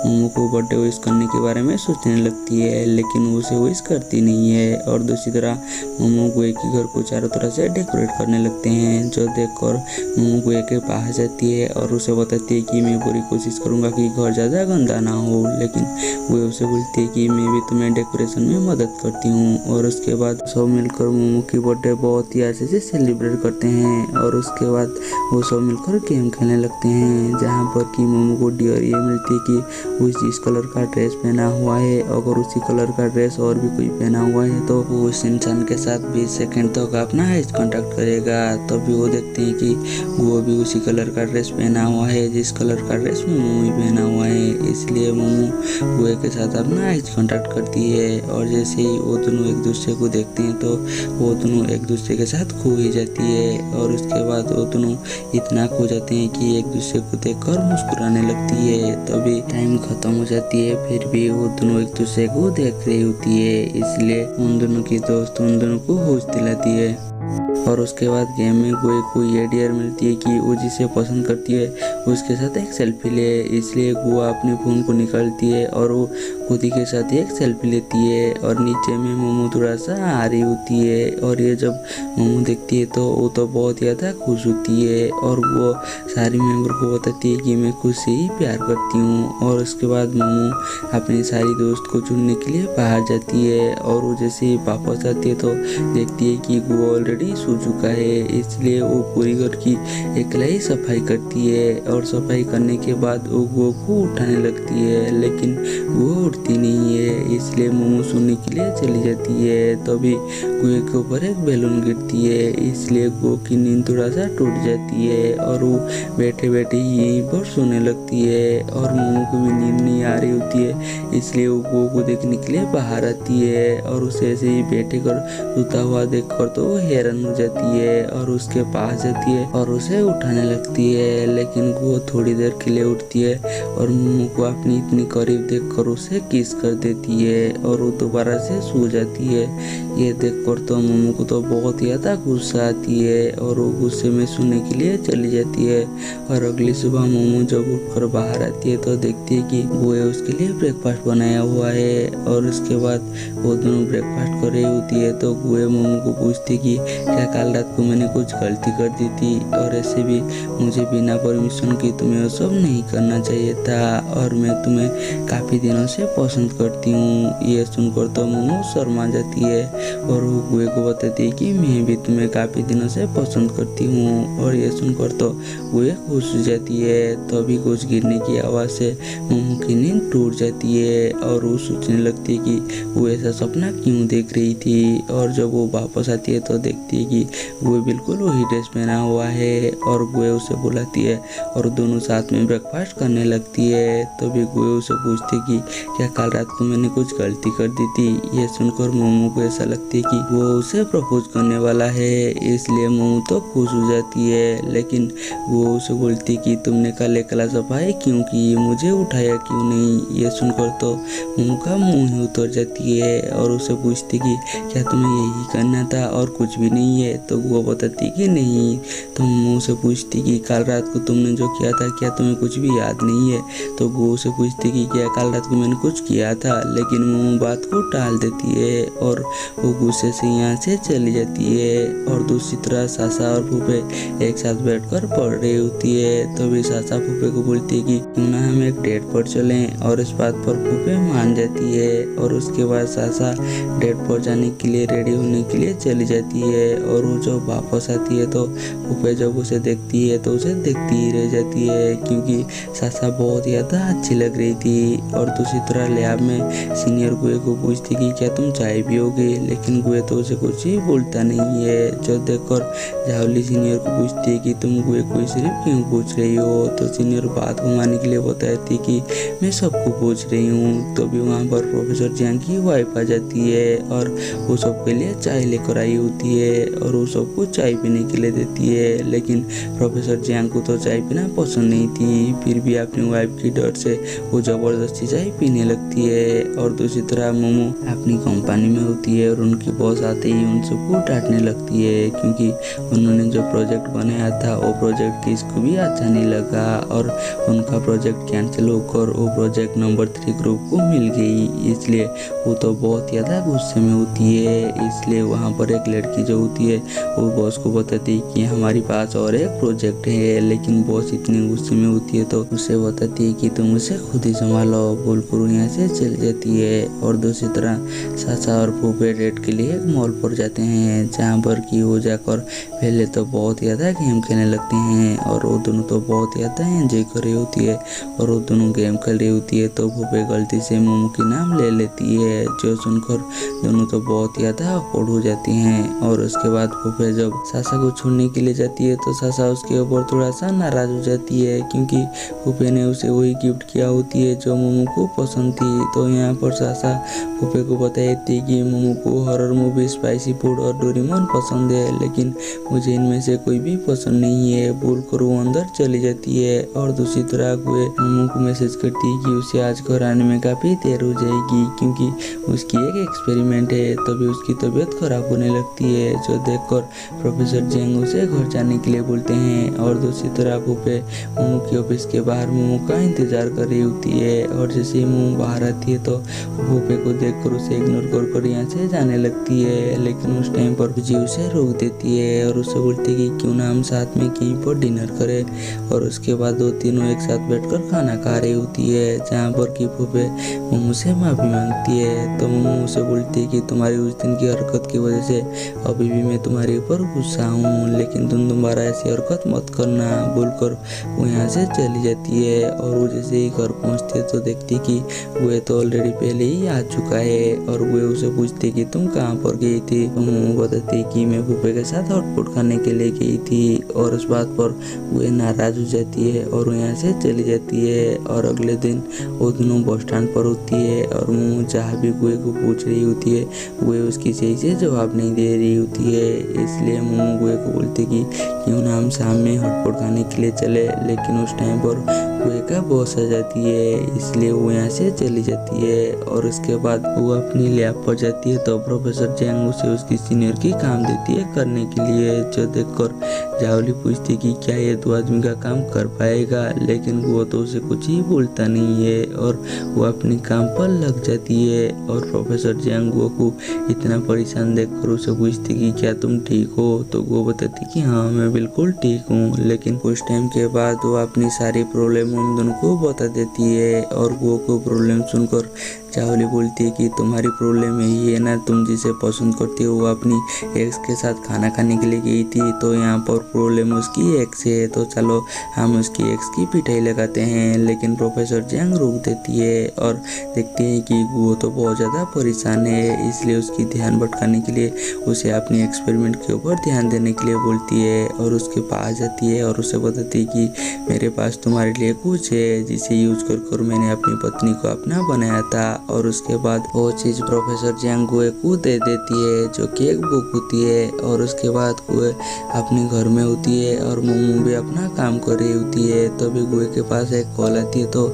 मोमो को बर्थडे विश करने के बारे में सोचने लगती है, लेकिन वो उसे विश करती नहीं है। और दूसरी तरह मोमो गुए के घर को चारों तरफ से डेकोरेट करने लगते हैं, जो देखकर मोमो गुए के पास जाती है और उसे बताती है कि मैं पूरी कोशिश करूंगा कि घर ज़्यादा गंदा ना हो, लेकिन वो उसे बोलती है कि मैं भी तुम्हें डेकोरेशन में मदद करती हूँ। और उसके बाद सब मिलकर मोमो की बर्थडे बहुत ही अच्छे से सेलिब्रेट करते हैं। और उसके बाद वो सब मिलकर गेम खेलने लगते हैं, जहाँ पर कि मोमो को डियर ये मिलती है कि वो जिस कलर का ड्रेस पहना हुआ है, अगर उसी कलर का ड्रेस और भी कोई पहना हुआ है तो वो उस इंसान के साथ 20 सेकंड तक अपना आइज कांटेक्ट करेगा। तभी वो देखते हैं कि वो भी उसी कलर का ड्रेस पहना हुआ है जिस कलर का ड्रेस मोमो भी पहना हुआ है, इसलिए मोमो गुए के साथ अपना आइज कांटेक्ट करती है। और जैसे ही वो दोनों एक दूसरे को देखते हैं तो वो दोनों एक दूसरे के साथ खो ही जाती है। और उसके बाद वो दोनों इतना खो जाते हैं कि एक दूसरे को देखकर मुस्कुराने लगती है। तभी टाइम खत्म हो जाती है, फिर भी वो दोनों एक दूसरे को देख रही होती है, इसलिए उन दोनों की दोस्त उन दोनों को होश दिलाती है। और उसके बाद गेम में गुए को ये डियर मिलती है कि वो जिसे पसंद करती है उसके साथ एक सेल्फी ले, इसलिए गुआ अपने फ़ोन को निकालती है और वो खुद ही के साथ एक सेल्फी लेती है। और नीचे में मोमो थोड़ा सा आ रही होती है और ये जब मोमो देखती है तो वो तो बहुत ज़्यादा खुश होती है और वो सारी मेंबर को बताती है कि मैं खुद से ही प्यार करती हूँ। और उसके बाद मोमो अपनी सारी दोस्त को चुनने के लिए बाहर जाती है और वो जैसे ही वापस आती है तो देखती है कि गुआ ऑलरेडी सो चुका है, इसलिए वो पूरी घर की अकेला ही सफाई करती है। और सफाई करने के बाद वो गुआ को उठाने लगती है, लेकिन वो उठती नहीं है, इसलिए मोमो सोने के लिए चली जाती है। तभी गुए के ऊपर एक बैलून गिरती है, इसलिए गुआ की नींद थोड़ा सा टूट जाती है और वो बैठे बैठे ही यहीं पर सोने लगती है। और मोमो को भी नींद नहीं आ रही होती है, इसलिए वो गुआ को देखने के लिए बाहर आती है और उसे ऐसे ही बैठे कर सोता हुआ देखकर तो वो हैरान हो जाती है और उसके पास जाती है और उसे उठाने लगती है, लेकिन वो थोड़ी देर के लिए उठती है और मोमो को अपनी इतनी करीब देखकर उसे किस कर देती है और वो दोबारा से सो जाती है। ये देखकर तो मोमो को तो बहुत ज़्यादा गुस्सा आती है और वो गुस्से में सोने के लिए चली जाती है। और अगली सुबह मोमो जब उठकर बाहर आती है तो देखती है कि गुए उसके लिए ब्रेकफास्ट बनाया हुआ है। और उसके बाद वो दोनों ब्रेकफास्ट कर रही होती है तो गुए मोमो को पूछती कि क्या कल रात को मैंने कुछ गलती कर दी थी, और ऐसे भी मुझे बिना परमिशन के तुम्हें वो सब नहीं करना चाहिए था और मैं तुम्हें काफ़ी दिनों से पसंद करती हूँ। ये सुनकर तो मोमो शर्मा जाती है और वो गुए को बताती है कि मैं भी तुम्हें काफ़ी दिनों से पसंद करती हूँ। और ये सुनकर तो गुए खुश हो जाती है। तभी कुछ गिरने की आवाज़ से मोमो की नींद टूट जाती है और वो सोचने लगती है कि वो ऐसा सपना क्यों देख रही थी। और जब वो वापस आती है तो देखती है कि गुए बिल्कुल वही ड्रेस पहना हुआ है और गुए उसे बुलाती है और दोनों साथ में ब्रेकफास्ट करने लगती है। तभी गुए उसे पूछती कि क्या कल रात को मैंने कुछ गलती कर दी थी। यह सुनकर मोमो को ऐसा लगती है कि वो उसे प्रपोज करने वाला है, इसलिए मोमो तो खुश हो जाती है, लेकिन वो उसे बोलती कि तुमने कल अकेला सफाई क्यों की, मुझे उठाया क्यों नहीं। ये सुनकर तो मोमो का मुंह ही उतर जाती है और उसे पूछती कि क्या तुम्हें यही करना था और कुछ भी भी नहीं है। तो वो बताती कि नहीं। तो मोमो से पूछती कि कल रात को तुमने जो किया था क्या तुम्हें कुछ भी याद नहीं है। तो वो से पूछती कि क्या कल रात को मैंने कुछ किया था, लेकिन मोमो बात को टाल देती है और वो गुस्से से यहाँ से चली जाती है। और दूसरी तरह सासा और फूफे एक साथ बैठकर पढ़ रही होती है। तो भी सासा फूफे को बोलती है कि क्यों ना हम एक डेट पर चलें, और इस बात पर फूफे मान जाती है। और उसके बाद सासा डेट पर जाने के लिए रेडी होने के लिए चली जाती है। और वो जब वापस आती है तो फूफे जब उसे देखती है तो उसे देखती ही रह जाती है, क्योंकि सासा बहुत ज़्यादा अच्छी लग रही थी। और दूसरी तरह लैब में सीनियर गुए को पूछती कि क्या तुम चाय पियोगे, लेकिन गुए तो उसे कुछ ही बोलता नहीं है। जो देखकर जावली सीनियर को पूछती है कि तुम गुए को सिर्फ क्यों पूछ रही हो। तो सीनियर बात घुमाने के लिए बताती कि मैं सबको पूछ रही हूँ। तो भी वहाँ पर प्रोफेसर जियांग की वाइफ आ जाती है और वो सबके लिए चाय लेकर आई होती है और वो सबको चाय पीने के लिए देती है। लेकिन प्रोफेसर जियांग को तो चाय पीना पसंद नहीं थी, फिर भी अपनी वाइफ की डर से वो जबरदस्ती चाय पीने लगती है। और दूसरी तरह मोमो अपनी कंपनी में होती है और उनकी बॉस आते ही उन सबको डांटने लगती है, क्योंकि उन्होंने जो प्रोजेक्ट बनाया था वो प्रोजेक्ट किसको भी अच्छा नहीं लगा और उनका प्रोजेक्ट कैंसिल होकर वो प्रोजेक्ट नंबर 3 ग्रुप को मिल गई। इसलिए वो तो बहुत ज़्यादा गुस्से में होती है। इसलिए वहाँ पर एक लड़की जो होती है वो बॉस को बताती है कि हमारे पास और एक प्रोजेक्ट है, लेकिन बॉस इतनी गुस्से में होती है तो उसे बताती है कि तुम उसे खुद ही संभालो, बोलकर यहाँ से चली जाती है। और दूसरी तरह सासा और फूफे डेट के लिए एक मॉल पर जाते हैं, जहाँ पर कि वो जाकर पहले तो बहुत ज़्यादा गेम खेलने लगते हैं और वो दोनों तो बहुत ज़्यादा एंजॉय कर रही होती है। और वो दोनों गेम खेल रही होती है तो फूफे गलती से मोमो की नाम ले लेती है, जो सुनकर दोनों तो बहुत ज़्यादा ऑकवर्ड हो जाती हैं। और उसके बाद फूफे जब सासा को छोड़ने के लिए जाती है तो सासा उसके ऊपर थोड़ा सा नाराज हो जाती है, क्योंकि फूफे ने उसे वही गिफ्ट किया होती है जो मोमो को पसंद थी। तो यहाँ पर सासा फूफे को बताती है कि मोमो को हॉरर मूवी, स्पाइसी फूड और डोरेमोन पसंद है, लेकिन मुझे इनमें से कोई भी पसंद नहीं है, बोलकर वो अंदर चली जाती है। और दूसरी तरह गुए मोमो को मैसेज करती है कि उसे आज घर आने में काफ़ी देर हो जाएगी, क्योंकि उसकी एक एक्सपेरिमेंट है। तभी उसकी तबीयत खराब होने लगती है, जो देखकर प्रोफेसर जियांग उसे घर जाने के लिए बोलते हैं। और दूसरी तरफ फूफे मोमो के ऑफिस के बाहर मोमो का इंतजार कर रही होती है। और जैसे ही मोमो बाहर आती है तो फूफे को देखकर उसे इग्नोर कर यहाँ से जाने लगती है, लेकिन उस टाइम पर जी उसे रोक देती है और उससे बोलती है कि क्यों ना हम साथ में कहीं पर डिनर करें। और उसके बाद दो तीनों एक साथ बैठकर खाना खा रही होती है, जहाँ पर कि फूफे मोमो से माफ़ी मांगती है। तो मोमो उसे बोलती है कि तुम्हारी उस दिन की हरकत की वजह से अभी भी मैं तुम्हारे ऊपर गुस्सा हूँ, लेकिन तुम दोबारा ऐसी हरकत मत करना, बोलकर वो यहाँ से चली जाती है। और वो जैसे ही घर पहुँचती है तो देखती कि वो तो ऑलरेडी पहले ही आ चुका है। और वो उसे पूछती कि तुम कहाँ पर गई थी। तो मोमो बताती कि मैं फूफे के साथ हॉटपॉट खाने के लिए गई थी। और उस बात पर वो नाराज हो जाती है और वो यहाँ से चली जाती है। और अगले दिन वो दोनों बस स्टैंड पर होती है और मोमो जहाँ भी गुए को पूछ रही होती है गुए उसकी सही से जवाब नहीं दे रही होती है। इसलिए मोमो गुए को बोलती कि क्यों ना हम शाम में हॉटपॉट खाने के लिए चले, लेकिन उस टाइम पर गुए का बॉस आ जाती है, इसलिए वो यहाँ से चली जाती है। और उसके बाद वो अपनी लैब पर जाती है तो प्रोफेसर जियांग उसे उसकी सीनियर की काम देती है करने के लिए, जो देखकर जावली पूछती कि क्या ये 2 आदमी का काम कर पाएगा, लेकिन वो तो उसे कुछ ही बोलता नहीं है और वो अपने काम पर लग जाती है। और प्रोफेसर जियांग वो को इतना परेशान देखकर उसे पूछती कि क्या तुम ठीक हो। तो वो बताती कि हाँ मैं बिल्कुल ठीक हूँ, लेकिन कुछ टाइम के बाद वो अपनी सारी प्रॉब्लम उन दोनों को बता देती है। और वो को प्रॉब्लम सुनकर चावली बोलती है कि तुम्हारी प्रॉब्लम यही है ना, तुम जिसे पसंद करती हो वो अपनी एक्स के साथ खाना खाने के लिए गई थी, तो यहाँ पर प्रॉब्लम उसकी एक्स है, तो चलो हम उसकी एक्स की पिटाई लगाते हैं। लेकिन प्रोफेसर जियांग रोक देती है और देखती है कि वो तो बहुत ज़्यादा परेशान है, इसलिए उसकी ध्यान भटकाने के लिए उसे अपनी एक्सपेरिमेंट के ऊपर ध्यान देने के लिए बोलती है। और उसके पास जाती है और उसे बताती है कि मेरे पास तुम्हारे लिए कुछ है जिसे यूज कर मैंने अपनी पत्नी को अपना बनाया था। और उसके बाद वो चीज प्रोफेसर जियांग गुए को दे देती है, जो कि एक बुक होती है। और उसके बाद गुए अपने घर में होती है और मोमो भी अपना काम कर रही होती है। तभी गुए के पास एक कॉल आती है, तो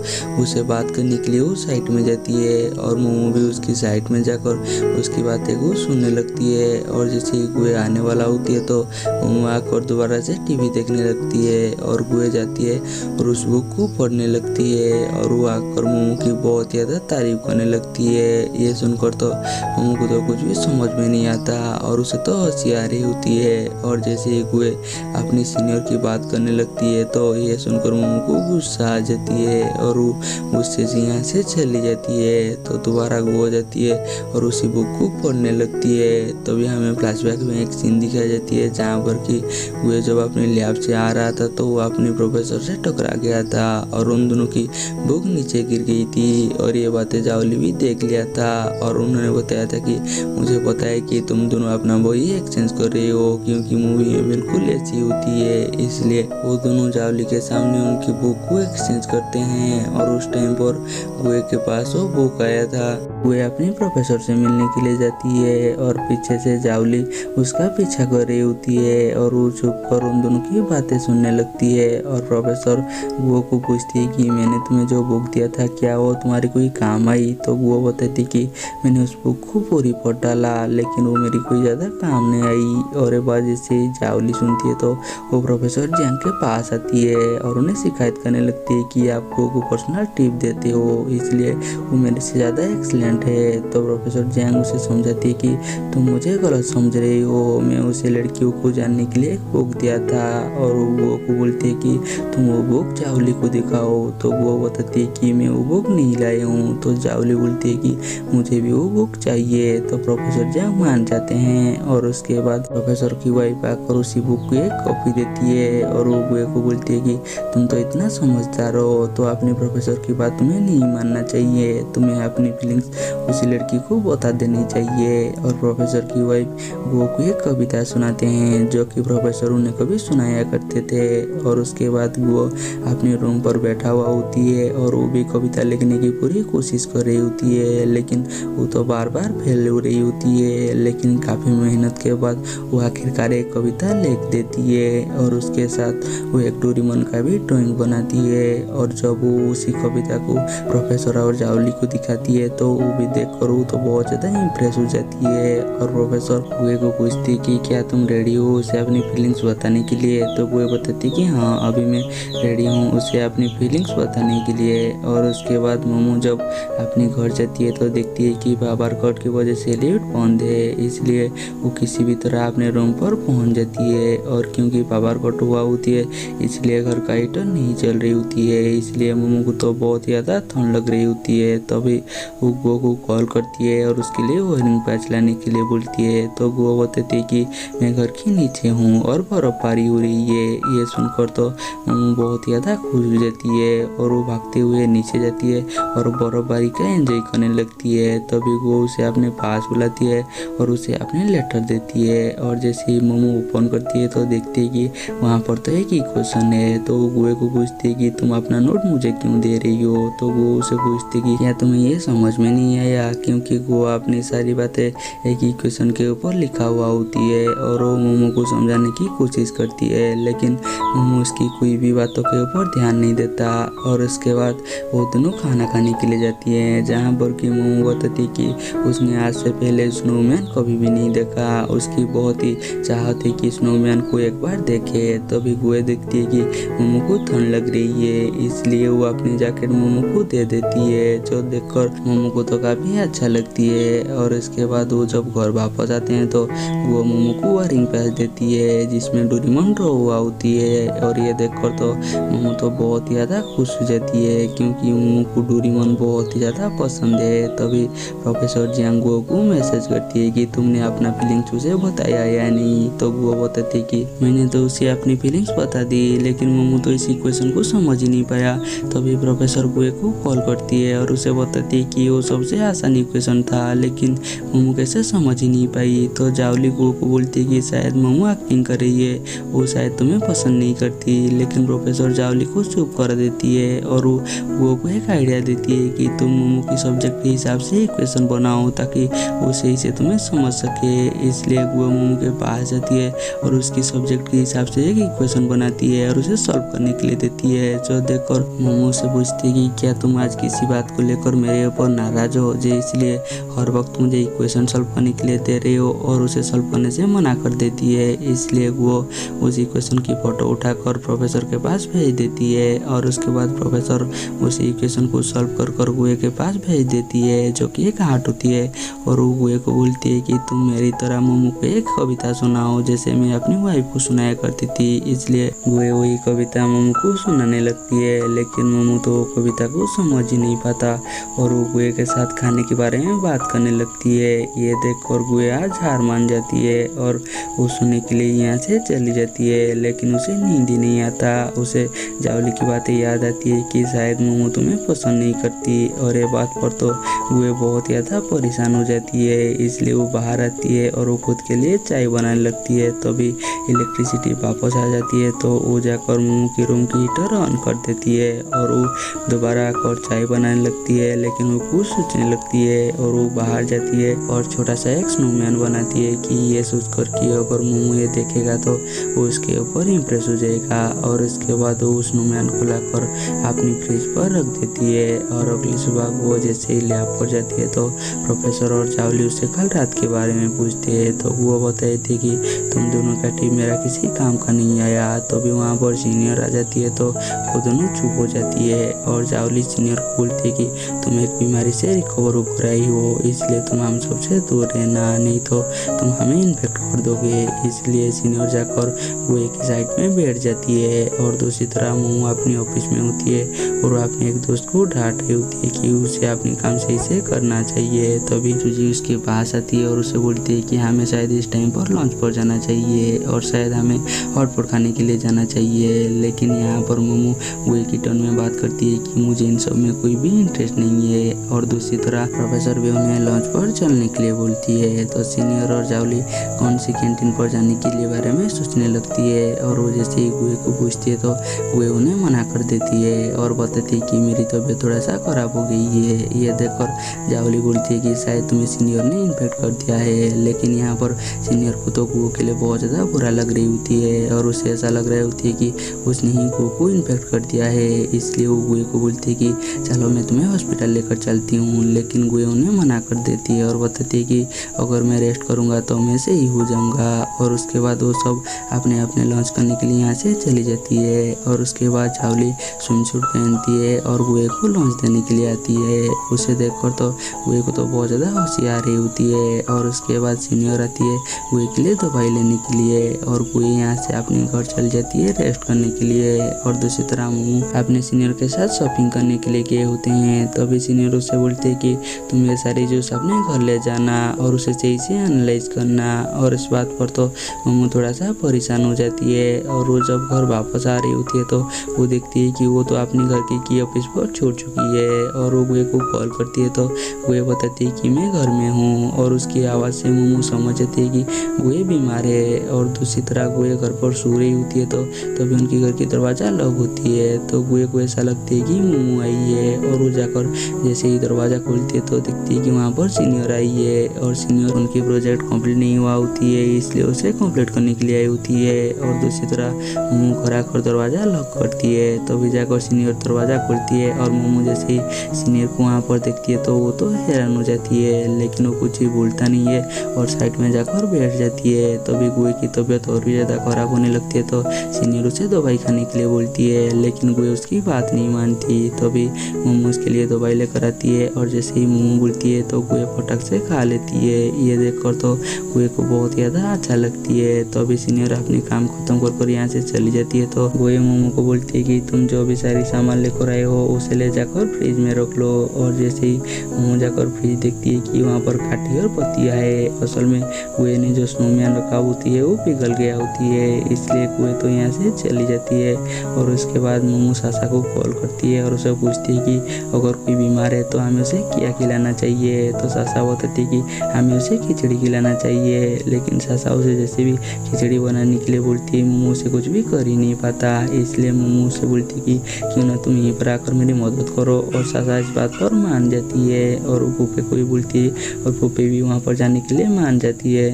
उसे बात करने के लिए वो साइड में जाती है और मोमो भी उसकी साइड में जाकर उसकी बातें को सुनने लगती है। और जैसे ही गुए आने वाला होती है तो मोमो आकर दोबारा से टीवी देखने लगती है और गुए जाती है और उस बुक को पढ़ने लगती है और वो आकर मोमो की बहुत ज़्यादा तारीफ करने लगती है। ये सुनकर तो मोमो को तो कुछ भी समझ में नहीं आता और उसे तो हंसी आ रही होती है। और जैसे ही गुए अपनी सीनियर की बात करने लगती है तो ये सुनकर मोमो को गुस्सा आ जाती है और वो गुस्से से यहाँ से चली जाती है। तो दोबारा वो हो जाती है और उसी बुक को पढ़ने लगती है। तभी हमें फ्लैशबैक में एक सीन दिखाई जाती है जहाँ पर कि वो जब अपने लैब से आ रहा था तो वो अपने प्रोफेसर से टकरा गया था और उन दोनों की बुक नीचे गिर गई थी। और ये बातें जावली भी देख लिया था और उन्होंने बताया था कि मुझे पता है कि तुम दोनों अपना बॉडी एक्सचेंज कर रहे हो, क्योंकि मूवी में बिल्कुल ऐसी होती है। इसलिए वो दोनों जावली के सामने उनकी बुक को एक्सचेंज करते हैं। और उस टाइम पर गुए के पास वो बुक आया था। गुए अपने प्रोफेसर से मिलने के लिए जाती है और पीछे से जावली उसका पीछा कर रही होती है और वो चुप कर उन दोनों की बातें सुनने लगती है। और प्रोफेसर गुओ को पूछती है कि मैंने तुम्हें जो बुक दिया था क्या वो तुम्हारी कोई काम आई। तो गुओ बताती कि मैंने उस बुक को पूरी पढ़ डाला लेकिन वो मेरी कोई ज़्यादा काम नहीं आई। और एक बार जैसे जावली सुनती है तो वो प्रोफेसर जियांग के पास आती है और उन्हें शिकायत करने लगती है कि आप गुओ को पर्सनल टिप देते हो, इसलिए वो मेरे से ज़्यादा एक्सीलेंट है। तो प्रोफेसर जियांग उसे समझाती है कि तुम मुझे गलत समझ रही हो, मैं उसे लड़कियों को जानने के लिए एक बुक दिया था। और वो गुओ को बोलती है कि तुम वो बुक जावली को दिखाओ। तो गुओ बताती है कि मैं वो बुक नहीं लाई हूँ। तो जावली बोलती है कि मुझे भी वो बुक चाहिए। तो प्रोफेसर जियांग मान जाते हैं और उसके बाद प्रोफेसर की वाइफ आकर उसी बुक को एक कॉपी देती है और वो गुए को बोलती है कि तुम तो इतना समझदार हो तो अपने प्रोफेसर की बात तुम्हें नहीं मानना चाहिए, तुम्हें अपनी फीलिंग्स उसी लड़की को बता देनी चाहिए। और प्रोफेसर की वाइफ गुओ को एक कविता सुनाते हैं जो कि प्रोफेसर उन्हें कभी सुनाया करते थे। और उसके बाद गुओ अपने रूम पर बैठा हुआ होती है और वो भी कविता लिखने की पूरी कोशिश कर रही होती है, लेकिन वो तो बार बार फेल हो रही होती है। लेकिन काफ़ी मेहनत के बाद वो आखिरकार एक कविता लिख देती है और उसके साथ वो एक डोरेमोन का भी ड्राइंग बनाती है। और जब वो उसी कविता को प्रोफेसर और जावली को दिखाती है तो वो भी देखकर वो तो बहुत ज़्यादा इम्प्रेस हो जाती है। और प्रोफेसर गुए को पूछती है कि क्या तुम रेडी हो उसे अपनी फीलिंग्स बताने के लिए। तो गुए बताती कि हाँ अभी मैं रेडी हूँ उसे अपनी फीलिंग्स बताने के लिए। और उसके बाद मोमो जब अपने घर जाती है तो देखती है कि बाबर कट की वजह से लिफ्ट बंद है, इसलिए वो किसी भी तरह अपने रूम पर पहुंच जाती है। और क्योंकि बाबर कट हुआ होती है इसलिए घर का हीटर नहीं चल रही होती है, इसलिए मोमो को तो बहुत ज़्यादा ठंड लग रही होती है। तभी वो गुओ को कॉल करती है और उसके लिए वायरिंग पैच लाने के लिए बोलती है। तो गुओ बताती है कि मैं घर के नीचे हूँ और बर्फबारी हो रही है। ये सुनकर तो मोमो बहुत ज़्यादा खुश हो जाती है और वो भागते हुए नीचे जाती है और बर्फबारी का एंजॉय करने लगती है। तभी वो उसे अपने पास बुलाती है और उसे अपने लेटर देती है। और जैसे ही मोमो ओपन करती है तो देखती है कि वहाँ पर तो एक ही क्वेश्चन है। तो वो गुए को पूछती है कि तुम अपना नोट मुझे क्यों दे रही हो। तो वो उसे पूछती है कि क्या तुम्हें ये समझ में नहीं आया, क्योंकि गुआ अपनी सारी बातें एक ही क्वेश्चन के ऊपर लिखा हुआ होती है। और वो मोमो को समझाने की कोशिश करती है लेकिन मोमो उसकी कोई भी बातों के ऊपर ध्यान नहीं देता। और उसके बाद वो दोनों खाना खाने के लिए जाती है जहाँ पर कि मोमो बताती कि उसने आज से पहले स्नोमैन कभी भी नहीं देखा, उसकी बहुत ही चाहत है कि स्नोमैन को एक बार देखे। तभी गुए देखती है कि मोमो को ठंड लग रही है, इसलिए वो अपनी जैकेट मोमो को दे देती है, जो देखकर मोमो को तो काफ़ी अच्छा लगती है। और इसके बाद वो जब घर वापस आते हैं तो वो मोमो को वायरिंग पैच देती है जिसमें डोरेमोन ड्रॉ हुआ होती है। और ये देखकर तो मोमो तो बहुत ही ज़्यादा खुश हो जाती है क्योंकि मोमो को डोरेमोन बहुत ही ज़्यादा पसंद है। तभी प्रोफेसर जियांग गुओ को मैसेज करती है कि तुमने अपना फीलिंग्स उसे बताया या नहीं। तो गुओ बताती है कि मैंने तो उसे अपनी फीलिंग्स बता दी, लेकिन मोमो तो इसी क्वेश्चन को समझ ही नहीं पाया। तभी प्रोफेसर गुए को कॉल करती है और उसे बताती है कि वो सबसे आसानी क्वेश्चन था लेकिन मोमो कैसे समझ ही नहीं पाई। तो जावली गुओ को बोलती है कि शायद मोमो एक्टिंग कर रही है, वो शायद तुम्हें पसंद नहीं करती। लेकिन प्रोफेसर जावली को चुप कर देती है और वो गुओ को एक आइडिया देती है कि तुम मोमो मोमो की सब्जेक्ट के हिसाब से इक्वेशन बनाओ ताकि वो सही से तुम्हें समझ सके। इसलिए गुए मोमो के पास जाती है और उसकी सब्जेक्ट के हिसाब से एक इक्वेशन बनाती है और उसे सॉल्व करने के लिए देती है। जो देखकर मोमो से पूछती है कि क्या तुम आज किसी बात को लेकर मेरे ऊपर नाराज हो जे इसलिए हर वक्त मुझे इक्वेशन सॉल्व करने के लिए दे रही हो, और उसे सॉल्व करने से मना कर देती है। इसलिए वो उस इक्वेशन की फोटो उठाकर प्रोफेसर के पास भेज देती है और उसके बाद प्रोफेसर उस इक्वेशन को सॉल्व कर गुए के पास भेज देती है, जो कि एक आर्ट होती है। और वो गुए को बोलती है कि तुम मेरी तरह मोमो को एक कविता सुनाओ जैसे मैं अपनी वाइफ को सुनाया करती थी। इसलिए गुए वही कविता मोमो को सुनाने लगती है, लेकिन मोमो तो कविता को समझ ही नहीं पाता और वो गुए के साथ खाने के बारे में बात करने लगती है। ये देखकर गुए आज हार मान जाती है और वो सोने के लिए यहाँ से चली जाती है, लेकिन उसे नींद ही नहीं आता। उसे जावली की बातें याद आती है कि शायद मोमो तुम्हें पसंद नहीं करती, और ये बात पर तो गुए बहुत ज़्यादा परेशान हो जाती है। इसलिए वो बाहर आती है और वो खुद के लिए चाय बनाने लगती है। तभी इलेक्ट्रिसिटी वापस आ जाती है तो वो जाकर मोमो की रूम की हीटर ऑन कर देती है और वो दोबारा आकर चाय बनाने लगती है, लेकिन वो कुछ सोचने लगती है और वो बाहर जाती है और छोटा सा एक स्नोमैन बनाती है कि ये सोचकर कि अगर मोमो ये देखेगा तो वो उसके ऊपर इम्प्रेस हो जाएगा। और इसके बाद वो स्नोमैन को लाकर अपनी फ्रिज पर रख देती है। और अगली सुबह वो जैसे ही लैब पर जाती है तो प्रोफेसर और चावली उससे कल रात के बारे में पूछते हैं। तो वो बताई थी कि तुम दोनों का टीम मेरा किसी काम का नहीं आया। तो भी वहाँ पर सीनियर आ जाती है तो वो दोनों चुप हो जाती है और चावली सीनियर को बोलती है कि तुम एक बीमारी से रिकवर होकर आई हो, इसलिए तुम हम सबसे दूर रहना, नहीं तो तुम हमें इन्फेक्ट कर दोगे। इसलिए सीनियर जाकर वो एक साइड में बैठ जाती है और दूसरी तरह मोमो अपनी ऑफिस में होती है और वो अपने एक दोस्त को डांट रही होती है कि उसे अपनी काम सही से करना चाहिए। तभी सूजी उसके पास आती है और उसे बोलती है कि हमें शायद इस टाइम पर लंच पर जाना चाहिए और शायद हमें हॉटपॉट खाने के लिए जाना चाहिए। लेकिन यहाँ पर मोमो गुए की टोन में बात करती है कि मुझे इन सब में कोई भी इंटरेस्ट नहीं है। और दूसरी तरह प्रोफेसर भी उन्हें लंच पर चलने के लिए बोलती है। तो सीनियर और जावली कौन सी कैंटीन पर जाने के लिए बारे में सोचने लगती है और वो जैसे ही गुए को पूछती है तो गुए उन्हें मना कर देती है और बताती है कि मेरी तबीयत थोड़ा सा खराब हो गई है। ये देखकर जावली बोलती है कि शायद तुम्हें सीनियर ने इन्फेक्ट कर दिया है। लेकिन यहाँ पर सीनियर को तो गुओ के लिए बहुत ज़्यादा बुरा लग रही होती है और उसे ऐसा लग रहा होती है कि उसने ही गुओ को इन्फेक्ट कर दिया है। इसलिए वो गुए को बोलती है कि चलो मैं तुम्हें हॉस्पिटल लेकर चलती हूँ, लेकिन गुए उन्हें मना कर देती है और बताती है कि अगर मैं रेस्ट करूँगा तो मैं सही हो जाऊँगा। और उसके बाद वो सब अपने अपने लंच करने के लिए यहाँ से चली जाती है। और उसके बाद चावली स्विमसूट पहनती है और गुए को लंच देने के लिए आती है। उसे देखकर तो गुए को तो बहुत ज़्यादा हंसी आ रही होती है। और उसके बाद सीनियर आती है गुए के लिए दवाई लेने के लिए और गुए यहाँ से अपने घर चल जाती है रेस्ट करने के लिए। और दूसरी तरह मोमो अपने सीनियर के साथ शॉपिंग करने के लिए गए होते हैं। तभी सीनियर उससे बोलते हैं कि तुम ये सारी जूस अपने घर ले जाना और उसे सही से एनालाइज करना। और इस बात पर तो मोमो थोड़ा सा परेशान हो जाती है और वो जब घर वापस आ रही होती है तो वो देखती है कि वो तो अपने घर की ऑफिस पर छोड़ चुकी है। और वो गुए को कॉल करती है तो गुए बताती है कि मैं घर में हूँ और उसकी आवाज़ से मोमो समझ जाती है कि गुए बीमार है। और दूसरी तरह गुए घर पर सो रही होती है तो तभी उनके घर की दरवाज़ा लॉक होती है। तो गुए को ऐसा लगता है कि मोमो आई है और वो जाकर जैसे ही दरवाज़ा खोलती है तो देखती है कि वहाँ पर सीनियर आई है और सीनियर उनकी प्रोजेक्ट कंप्लीट नहीं हुआ होती है, इसलिए उसे कंप्लीट करने के लिए आई होती है। और दूसरी तरह मोमो घर आकर दरवाज़ा लॉक करती है। तभी जाकर सीनियर दरवाज़ा खोलती है और मोमो जैसे ही सीनियर को वहाँ पर देखती है तो वो तो हैरान हो जाती है, लेकिन वो कुछ भी बोलता नहीं है और साइड में जाकर बैठ जाती है। तभी गुए की तबीयत और भी ज़्यादा खराब होने लगती है तो सीनियर उसे दवाई खाने के लिए बोलती है, लेकिन गुए उसकी बात नहीं मानती। तभी मोमो उसके लिए दवाई लेकर आती है और जैसे ही मोमो बोलती है तो गुए फटक से खा लेती है। ये देखकर तो गुए को बहुत ज़्यादा अच्छा लगती है। तो अभी सीनियर अपने काम खत्म कर यहाँ से चली जाती है तो गुए मोमो को बोलती है कि तुम जो भी सारी सामान लेकर आए हो उसे ले जाकर फ्रिज में रख लो। और जैसे ही मोमो जाकर फ्रिज देखती है कि वहाँ पर काठी और पत्तियाँ है, असल में गुए ने जो स्नोमैन रखा होती है वो पिघल गया होती है, इसलिए गुए तो यहाँ से चली जाती है। और उसके बाद मोमो सासा को कॉल करती है और उसे पूछती है कि अगर कोई बीमार है तो हमें उसे क्या खिलाना चाहिए। तो सासा बताती है कि हमें उसे खिचड़ी खिलाना चाहिए, लेकिन सासा उसे जैसे भी खिचड़ी बनाने के लिए बोलती है मोमो उसे कुछ भी कर ही नहीं पाता। इसलिए मोमो उसे बोलती है कि क्यों ना तुम यहीं पर आकर मेरी मदद करो। और सासा इस बात बात पर मान जाती है और वो फूफे को भी बोलती है और फूफे भी वहाँ पर जाने के लिए मान जाती है।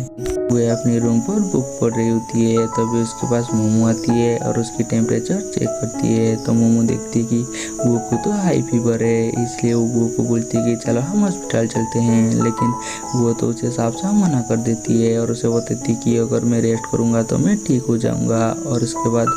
वह अपने रूम पर बुक पढ़ रही होती है, तभी उसके पास मोमो आती है और उसकी टेम्परेचर चेक करती है। तो मोमो देखती है कि बुआ को तो हाई फीवर है, इसलिए वो बुआ को बोलती है कि चलो हम हॉस्पिटल चलते हैं, लेकिन वो तो उसे साफ साफ मना कर देती है और उसे बताती है कि अगर मैं रेस्ट करूँगा तो मैं ठीक हो जाऊँगा। और उसके बाद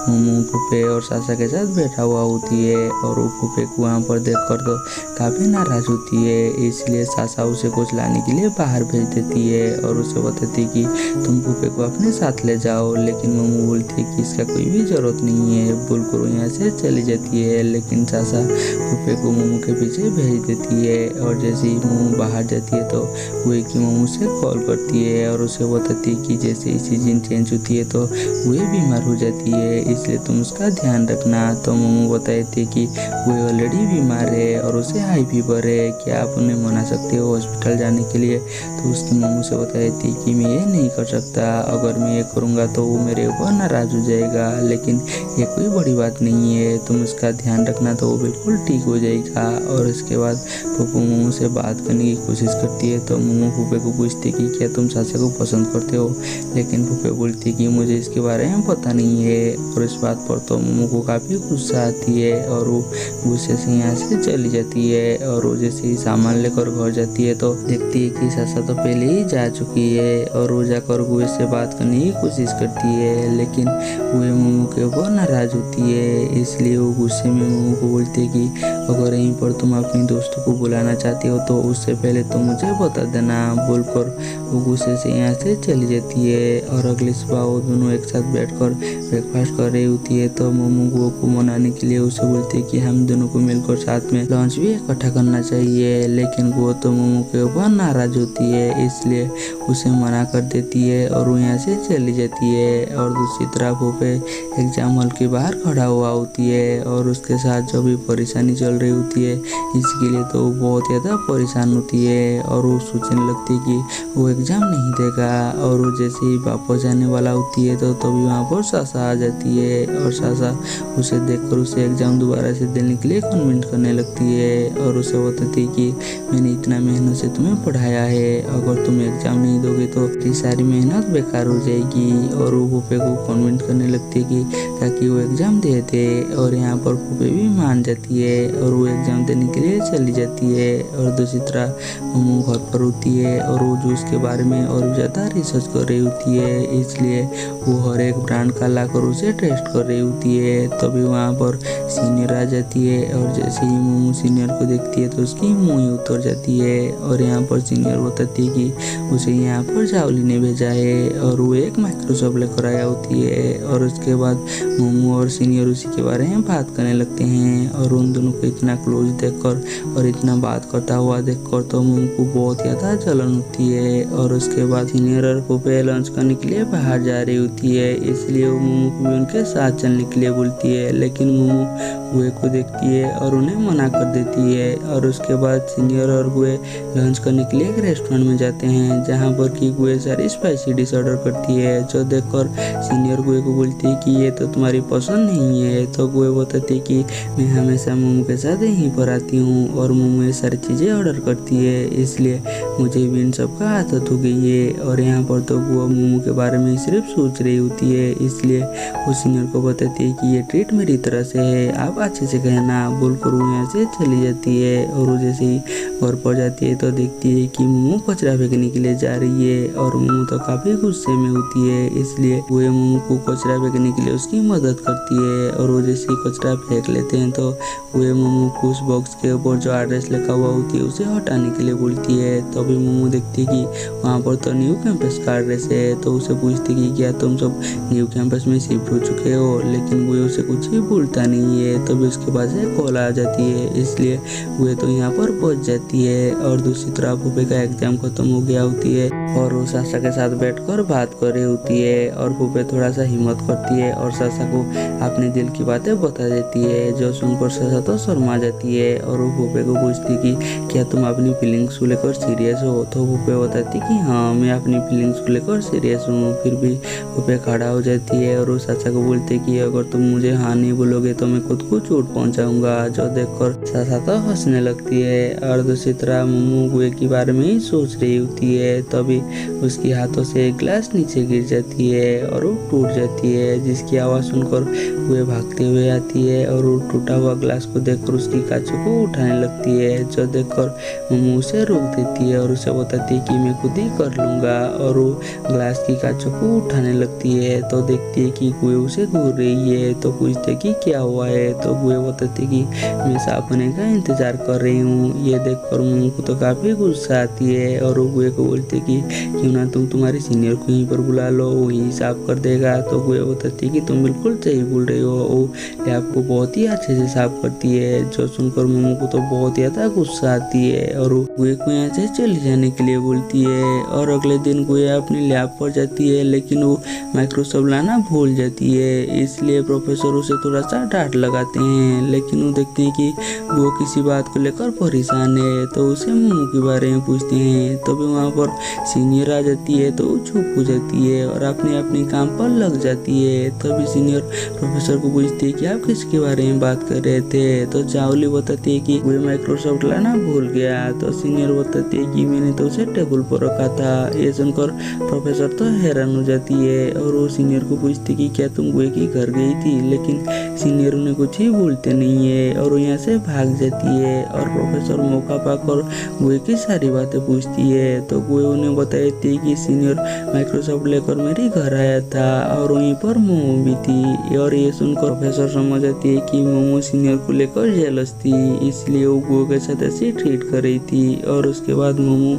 मोमो फूफे और सासा के साथ बैठा हुआ होती है और वो फूफे को वहाँ पर देख कर तो काफ़ी नाराज़ होती है, इसलिए सासा उसे कुछ लाने के लिए बाहर भेज देती है और उसे बताती है कि तुम फूफे को अपने साथ ले जाओ। लेकिन मोमो बोलती है कि इसका कोई भी ज़रूरत नहीं है, बोलकर यहाँ से चली जाती है। लेकिन सासा फूफे को मोमो के पीछे भेज देती है और जैसे ही मोमो बाहर जाती है तो वही की मोमो से कॉल करती है और उसे बताती है कि जैसे ही सीजन चेंज होती है तो वही बीमार हो जाती है, इसलिए तुम उसका ध्यान रखना। तो मोमो बताए थे कि वह ऑलरेडी बीमार है और उसे हाई फीवर है, क्या आप उन्हें मना सकते हो हॉस्पिटल जाने के लिए। तो उसकी मोमो से बताई थी कि मैं ये नहीं कर सकता, अगर मैं ये करूँगा तो वो मेरे ऊपर नाराज़ हो जाएगा, लेकिन ये कोई बड़ी बात नहीं है, तुम उसका ध्यान रखना तो वो बिल्कुल ठीक हो जाएगा। और इसके बाद फूफू मोमो से बात करने की कोशिश करती है। तो मोमो फूफे को पूछती कि क्या तुम सासा को पसंद करते हो, लेकिन फूफे बोलती कि मुझे इसके बारे में पता नहीं है। और इस बात पर तो मोमो को काफ़ी गुस्सा आती है और वो गुस्से से यहाँ से चली जाती है। और वो जैसे ही सामान लेकर घर जाती है तो देखती है कि सासा तो पहले ही जा चुकी है और वो जाकर गुए से बात करने की कोशिश करती है, लेकिन गुए मोमो के ऊपर नाराज़ होती है, इसलिए वो गुस्से में मोमो को बोलती है कि अगर यहीं पर तुम अपनी दोस्तों को बुलाना चाहते हो तो उससे पहले तो मुझे बता देना, बोलकर वो गुस्से से यहाँ से चली जाती है। और अगली सुबह वो दोनों एक साथ बैठकर ब्रेकफास्ट कर रही होती है। तो मोमो गुआ को मनाने के लिए उसे बोलती है कि हम दोनों को मिलकर साथ में लंच भी इकट्ठा करना चाहिए, लेकिन गुआ तो मोमो के ऊपर नाराज़ होती है, इसलिए उसे मना कर देती है और वो यहाँ से चली जाती है। और दूसरी तरफ फूफे एग्जाम हॉल के बाहर खड़ा हुआ होती है और उसके साथ जो भी परेशानी चल रही होती है इसके लिए तो वो बहुत ज़्यादा परेशान होती है और वो सोचने लगती है कि वो एग्ज़ाम नहीं देगा। और वो जैसे ही वापस जाने वाला होती है तो तभी वहाँ पर सासा आ जाती है और सासा उसे देखकर उसे एग्ज़ाम दोबारा से देने के लिए कन्विंस करने लगती है और उसे बताती है कि मैंने इतना मेहनत से तुम्हें पढ़ाया है, अगर तुम एग्ज़ाम नहीं दोगे तो ये सारी मेहनत बेकार हो जाएगी। और वो फूफे को कन्विंस करने लगती है कि ताकि वो एग्ज़ाम दे दे और यहाँ पर फूफे भी मान जाती है और वो एग्ज़ाम देने के लिए चली जाती है। और दूसरी तरह मोमो घर पर होती है और वो जूस के बारे में और ज़्यादा रिसर्च कर रही होती है, इसलिए वो हर एक ब्रांड का लाकर उसे टेस्ट कर रही होती है। तभी वहाँ पर सीनियर आ जाती है और जैसे ही मोमो सीनियर को देखती है तो उसकी मुँह ही उतर जाती है और यहाँ पर सीनियर बताती है कि उसे यहाँ पर जावली ने भेजा है और वो एक माइक्रोसॉफ्ट लेकर आया होती है। और उसके बाद मोमो और सीनियर उसी के बारे में बात करने लगते हैं और उन दोनों को इतना क्लोज देखकर और इतना बात करता हुआ देखकर तो मोमो को बहुत ज़्यादा जलन होती है। और उसके बाद सीनियर और फूफे लंच करने के लिए बाहर जा रही होती है, इसलिए वो मोमो को भी उनके साथ चलने के लिए बोलती है, लेकिन मोमो गुए को देखती है और उन्हें मना कर देती है। और उसके बाद सीनियर और गुए लंच करने के लिए एक रेस्टोरेंट में जाते हैं जहाँ पर कि गुए सारी स्पाइसी डिश ऑर्डर करती है, जो देखकर सीनियर गुए को बोलती है कि ये तो तुम्हारी पसंद नहीं है। तो गुए बताती है कि मैं हमेशा मोमो के साथ यहीं पर आती हूँ और मोमो ये सारी चीज़ें ऑर्डर करती है, इसलिए मुझे भी इन सब का आदत हो गई है। और यहाँ पर तो गुआ मोमो के बारे में सिर्फ सोच रही होती है, इसलिए वो सीनियर को बताती है कि ये ट्रीट मेरी तरह से है, आप अच्छे से कहना, बोलकर वो यहाँ से चली जाती है। और वो जैसे ही घर पर जाती है तो देखती है कि मोमो कचरा फेंकने के लिए जा रही है और मोमो तो काफ़ी गुस्से में होती है, इसलिए वो मोमो को कचरा फेंकने के लिए उसकी मदद करती है। और वो जैसे ही कचरा फेंक लेते हैं तो वो मोमो को उस बॉक्स के ऊपर जो एड्रेस लिखा हुआ होती है उसे हटाने के लिए बोलती है। तो अभी मोमो देखती है कि वहाँ पर तो न्यू कैंपस का एड्रेस है, तो उसे पूछती कि क्या तुम सब न्यू कैंपस में शिफ्ट हो चुके हो, लेकिन वो उसे कुछ भी बोलता नहीं है। तभी उसके पास एक कॉल आ जाती है, इसलिए वो तो यहाँ पर पहुँच जाती है। और दूसरी तरफ फूफे का एग्जाम खत्म हो गया होती है और वो सासा के साथ बैठकर बात कर रही होती है और फूफे थोड़ा सा हिम्मत करती है और सासा को अपने दिल की बातें बता देती है, जो सुनकर सासा तो शर्मा जाती है और वो फूफे को पूछती कि क्या तुम अपनी फीलिंग्स को लेकर सीरियस हो। तो फूफे बताती कि हाँ, मैं अपनी फीलिंग्स को लेकर सीरियस हूँ। फिर भी फूफे खड़ा हो जाती है और वो सासा को बोलते कि अगर तुम मुझे हाँ नहीं बोलोगे तो मैं खुद को चोट पहुँचाऊंगा। जो देखकर सासा तो हंसने लगती है और दूसरी तरह मोमो गुए के बारे में ही सोच रही होती है। तभी उसके हाथों से एक ग्लास नीचे गिर जाती है और वो टूट जाती है, जिसकी आवाज़ सुनकर गुए भागते हुए आती है और वो टूटा हुआ ग्लास को देखकर उसकी कांचों को उठाने लगती है। जो देखकर मोमो उसे रोक देती है और उसे बताती है कि मैं खुद ही कर लूँगा और वो ग्लास की कांचों को उठाने लगती है। तो देखती है कि गुए उसे घूर रही है। तो पूछते कि क्या हुआ है। तो गुए बताती कि मैं साफ होने का इंतजार कर रही हूँ। ये देखकर मोमो को तो काफ़ी गुस्सा आती है और वो गुए को बोलते कि क्यों ना तुम तुम्हारे सीनियर को यहीं पर बुला लो, वही साफ कर देगा। तो गुए बताती है कि तुम बिल्कुल सही बोल रही हो, वो लैब को बहुत ही अच्छे से साफ करती है। जो सुनकर मोमो को तो बहुत ज़्यादा गुस्सा आती है और वो गुए को यहाँ से चले जाने के लिए बोलती है। और अगले दिन गुए अपनी लैब पर जाती है, लेकिन वो माइक्रोसॉफ्ट लाना भूल जाती है, इसलिए प्रोफेसर उसे थोड़ा सा डांट लगाते हैं। लेकिन वो देखते हैं कि वो किसी बात को लेकर परेशान है, तो उसे मोमो के बारे में पूछते हैं। तभी वहाँ पर सीनियर आ जाती है, तो वो चुप हो जाती है और अपने अपने काम पर लग जाती है। तभी सीनियर प्रोफेसर को पूछती है कि आप किसके बारे में बात कर रहे थे। तो चावली बताती है कि वो माइक्रोसॉफ्ट लाना भूल गया। तो सीनियर बताती है कि मैंने तो उसे टेबल पर रखा था। ये सुनकर प्रोफेसर तो हैरान हो जाती है और वो सीनियर को पूछती कि क्या तुम गुए के घर गई थी। लेकिन सीनियर उन्हें कुछ ही बोलते नहीं है और वो यहाँ से भाग जाती है। और प्रोफेसर मौका पाकर गुए की सारी बातें पूछती है। तो गुए उन्हें बताती कि सीनियर माइक्रोसॉफ्ट लेकर मेरे घर आया था और वहीं पर मोमो भी थी। और ये सुनकर प्रोफेसर समझ जाती है कि मोमो सीनियर को लेकर जेलस थी, इसलिए वो गुए के साथ ऐसे ट्रीट कर रही थी। और उसके बाद मोमो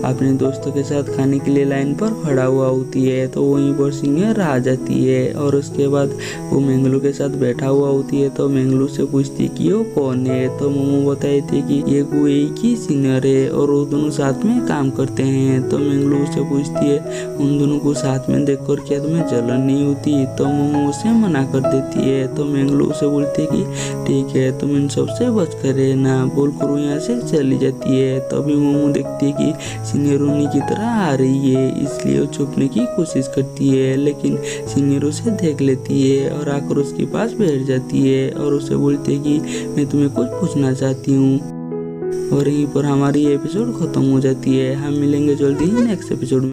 अपने दोस्तों के साथ खाने के लिए लाइन पर खड़ा हुआ होती है, तो वहीं पर सीनियर आ जाती है। और उसके बाद वो मेंगलू के साथ बैठा हुआ होती है, तो मेंगलू से पूछती कि वो कौन है। तो मोमो बताई थी कि ये गुए की सीनियर है और वो दोनों साथ में काम करते हैं। तो मेंगलू उसे पूछती है उन दोनों को साथ में देखकर क्या तुम्हें जलन नहीं होती। तो मोमो उसे मना कर देती है। तो मेंगलू उसे बोलती है कि ठीक है, तुम इन सब से बच कर रहना, बोलकर वो यहाँ से चली जाती है। तभी मोमो देखती है कि सीनियर उन्हीं की तरह आ रही है, इसलिए वो छुपने की कोशिश करती है, लेकिन सीनियर उसे देख लेती है और आकर उसके पास बैठ जाती है और उसे बोलती है कि मैं तुम्हें कुछ पूछना चाहती हूँ। और यहीं पर हमारी एपिसोड खत्म हो जाती है। हम मिलेंगे जल्दी ही नेक्स्ट एपिसोड में।